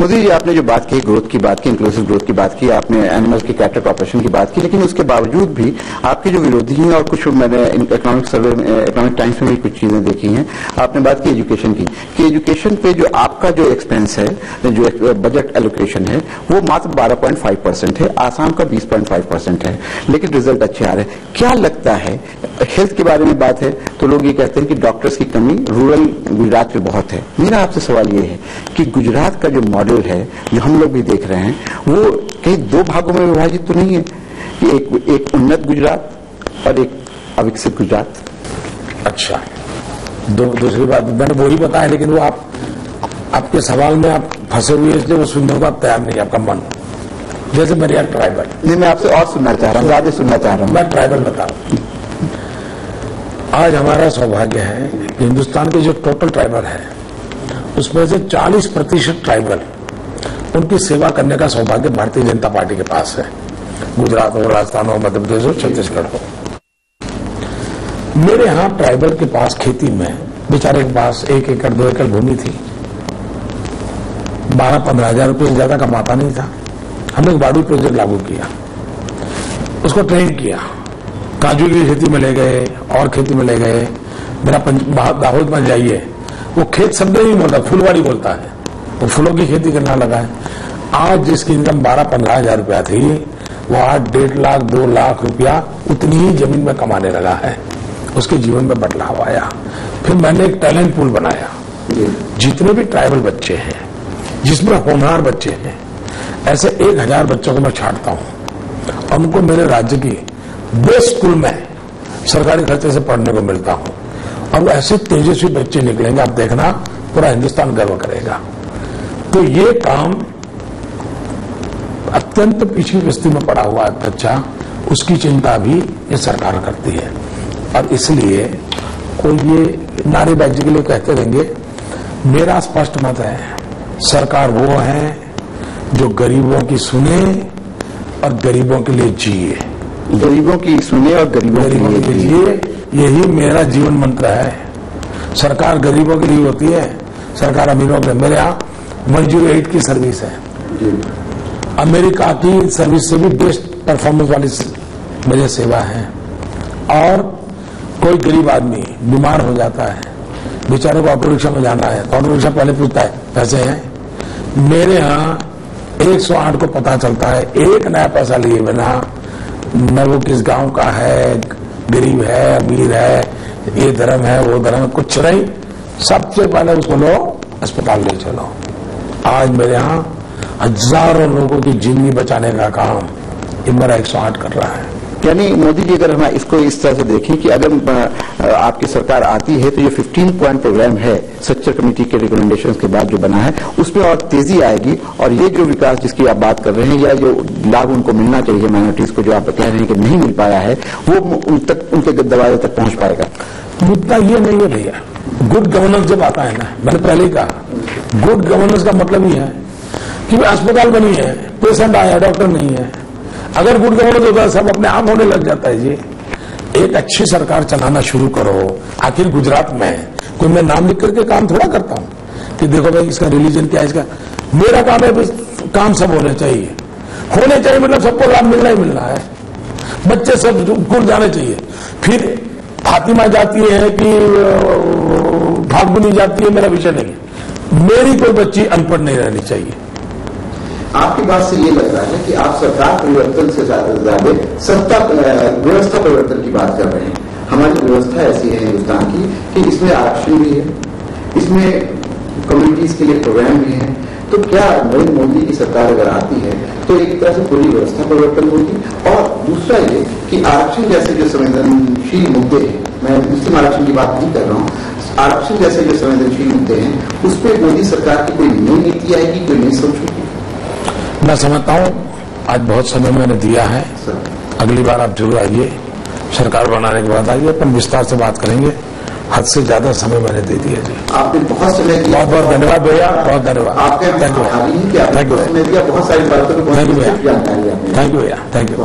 मोदी जी, आपने जो बात की, ग्रोथ की बात की, इंक्लूसिव ग्रोथ की बात की, आपने एनिमल की कैटरेक्ट ऑपरेशन की बात की, लेकिन उसके बावजूद भी आपके जो विरोधी हैं, और कुछ मैंने इकोनॉमिक सर्वे में, इकोनॉमिक टाइम्स में भी कुछ चीजें देखी हैं, आपने बात की एजुकेशन की, कि एजुकेशन पे जो आपका जो एक्सपेंस है, जो बजट एलोकेशन है, वो मात्र 12.5% है। आसाम का 20.5% है, लेकिन रिजल्ट अच्छे आ रहे हैं। क्या लगता है, हेल्थ के बारे में बात है तो लोग ये कहते हैं कि डॉक्टर्स की कमी रूरल गुजरात में बहुत है। मेरा आपसे सवाल ये है कि गुजरात का जो मॉडल है, जो हम लोग भी देख रहे हैं, वो कहीं 2 भागों में विभाजित तो नहीं है कि एक उन्नत गुजरात और एक अविकसित गुजरात? अच्छा, दूसरी बात मैंने वही बताया, लेकिन वो आपके सवाल में आप फंसे हुए, इसलिए वो सुनने को आप तैयार नहीं, आपका मन। जैसे मेरे यहाँ ट्राइबल, नहीं, मैं आपसे और सुनना चाह रहा हूँ, ज्यादा सुनना चाह रहा हूँ। मैं ट्राइबल बता रहा हूँ। आज हमारा सौभाग्य है कि हिंदुस्तान के जो टोटल ट्राइबल है उसमें से 40% ट्राइबल, उनकी सेवा करने का सौभाग्य भारतीय जनता पार्टी के पास है। गुजरात हो, राजस्थान हो, मध्य प्रदेश हो, छत्तीसगढ़ हो। मेरे यहां ट्राइबल के पास खेती में बेचारे के पास 1 एकड़ 2 एकड़ भूमि थी, 12-15 हजार रुपये से ज्यादा कमाता नहीं था। हमने एक बाडू प्रोजेक्ट लागू किया, उसको ट्रेन किया, काजू की खेती में ले गए और खेती में ले गए। मेरा दाहोद में जाइए, वो खेत शब्द नहीं बोलता, फुलवाड़ी बोलता है, वो फूलों की खेती करना लगा है। आज जिसकी इनकम 12-15 हजार रुपया थी, वो आज 1.5 लाख 2 लाख रुपया उतनी ही जमीन में कमाने लगा है। उसके जीवन में बदलाव आया। फिर मैंने एक टैलेंट पूल बनाया, जितने भी ट्राइबल बच्चे हैं जिसमें होनहार बच्चे हैं, ऐसे 1000 बच्चों को मैं छांटता हूं और उनको मेरे राज्य की बेस्ट स्कूल में सरकारी खर्चे से पढ़ने को मिलता हूं। और वो ऐसे तेजस्वी बच्चे निकलेंगे, आप देखना पूरा हिंदुस्तान गर्व करेगा। तो ये काम अत्यंत पिछड़ी बस्ती में पड़ा हुआ बच्चा, उसकी चिंता भी ये सरकार करती है। और इसलिए कोई ये नारेबाजी के लिए कहते रहेंगे, मेरा स्पष्ट मत है, सरकार वो है जो गरीबों की सुने और गरीबों के लिए जिए। गरीबों की सुने और गरीबों के लिए जिए, यही मेरा जीवन मंत्र है। सरकार गरीबों के लिए होती है, सरकार अमीरों के लिए। मेरे यहाँ 108 की सर्विस है, अमेरिका की सर्विस से भी बेस्ट परफॉर्मेंस वाली मेरी सेवा है। और कोई गरीब आदमी बीमार हो जाता है, बेचारे को ऑटो रिक्शा में जाना है, तो ऑटो रिक्शा पहले पूछता है पैसे हैं। मेरे यहाँ 108 को पता चलता है, एक नया पैसा लिए बिना न वो किस गांव का है, गरीब है, अमीर है, ये धर्म है, वो धर्म है, कुछ नहीं। सबसे पहले उसको लो अस्पताल ले चलो। आज मेरे यहाँ हजारों लोगों की जिंदगी बचाने का काम ये मेरा 108 कर रहा है। यानी मोदी जी, अगर हम इसको इस तरह से देखें कि अगर आपकी सरकार आती है तो ये 15 पॉइंट प्रोग्राम है स्ट्रक्चर कमेटी के रिकमेंडेशन के बाद जो बना है, उसमें और तेजी आएगी और ये जो विकास जिसकी आप बात कर रहे हैं या जो लाभ उनको मिलना चाहिए माइनॉरिटीज को, जो आप कह रहे हैं कि नहीं मिल पाया है, वो उनके दरवाजे तक पहुंच पाएगा। मुद्दा ये नहीं है भैया, गुड गवर्नेंस जब आता है ना, मैंने पहले ही कहा, गुड गवर्नेंस का मतलब ये है कि अस्पताल बनी है, पेशेंट आया, डॉक्टर नहीं है। अगर गुड गवर्नेंस होता है सब अपने आप होने लग जाता है जी। एक अच्छी सरकार चलाना शुरू करो। आखिर गुजरात में कोई मैं नाम लिख करके काम थोड़ा करता हूं कि देखो भाई इसका रिलीजन क्या है, इसका मेरा काम है, काम सब होने चाहिए। मतलब सबको लाभ मिलना ही मिलना है, बच्चे सब स्कूल जाने चाहिए। फिर फातिमा जाती है कि फागुनी जाती है, मेरा विषय नहीं है। मेरी कोई बच्ची अनपढ़ नहीं रहनी चाहिए। आपकी बात से ये लग रहा है कि आप सरकार परिवर्तन से ज्यादा सत्ता व्यवस्था परिवर्तन की बात कर रहे हैं। हमारी व्यवस्था ऐसी है हिंदुस्तान की कि इसमें आरक्षण भी है, इसमें कम्युनिटीज के लिए प्रोग्राम भी है। तो क्या नरेंद्र मोदी की सरकार अगर आती है तो एक तरह से पूरी व्यवस्था परिवर्तन होगी। और दूसरा ये कि आरक्षण जैसे जो संवेदनशील मुद्दे हैं, मैं मुस्लिम आरक्षण की बात नहीं कर रहा हूँ, आरक्षण जैसे जो संवेदनशील मुद्दे हैं उस पर मोदी सरकार की कोई नई नीति आएगी, कोई नई सोच होगी। मैं समझता हूं आज बहुत समय मैंने दिया है, अगली बार आप जरूर आइए, सरकार बनाने के बाद आइए, अपन विस्तार से बात करेंगे। हद से ज्यादा समय मैंने दे दिया जी। आपने बहुत समय दिया, बहुत बहुत धन्यवाद भैया, बहुत धन्यवाद। आपके थैंक यू, थैंक यू भैया, बहुत सारी बातों को थैंक यू भैया, थैंक यू भैया, थैंक यू।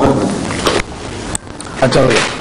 अच्छा भैया।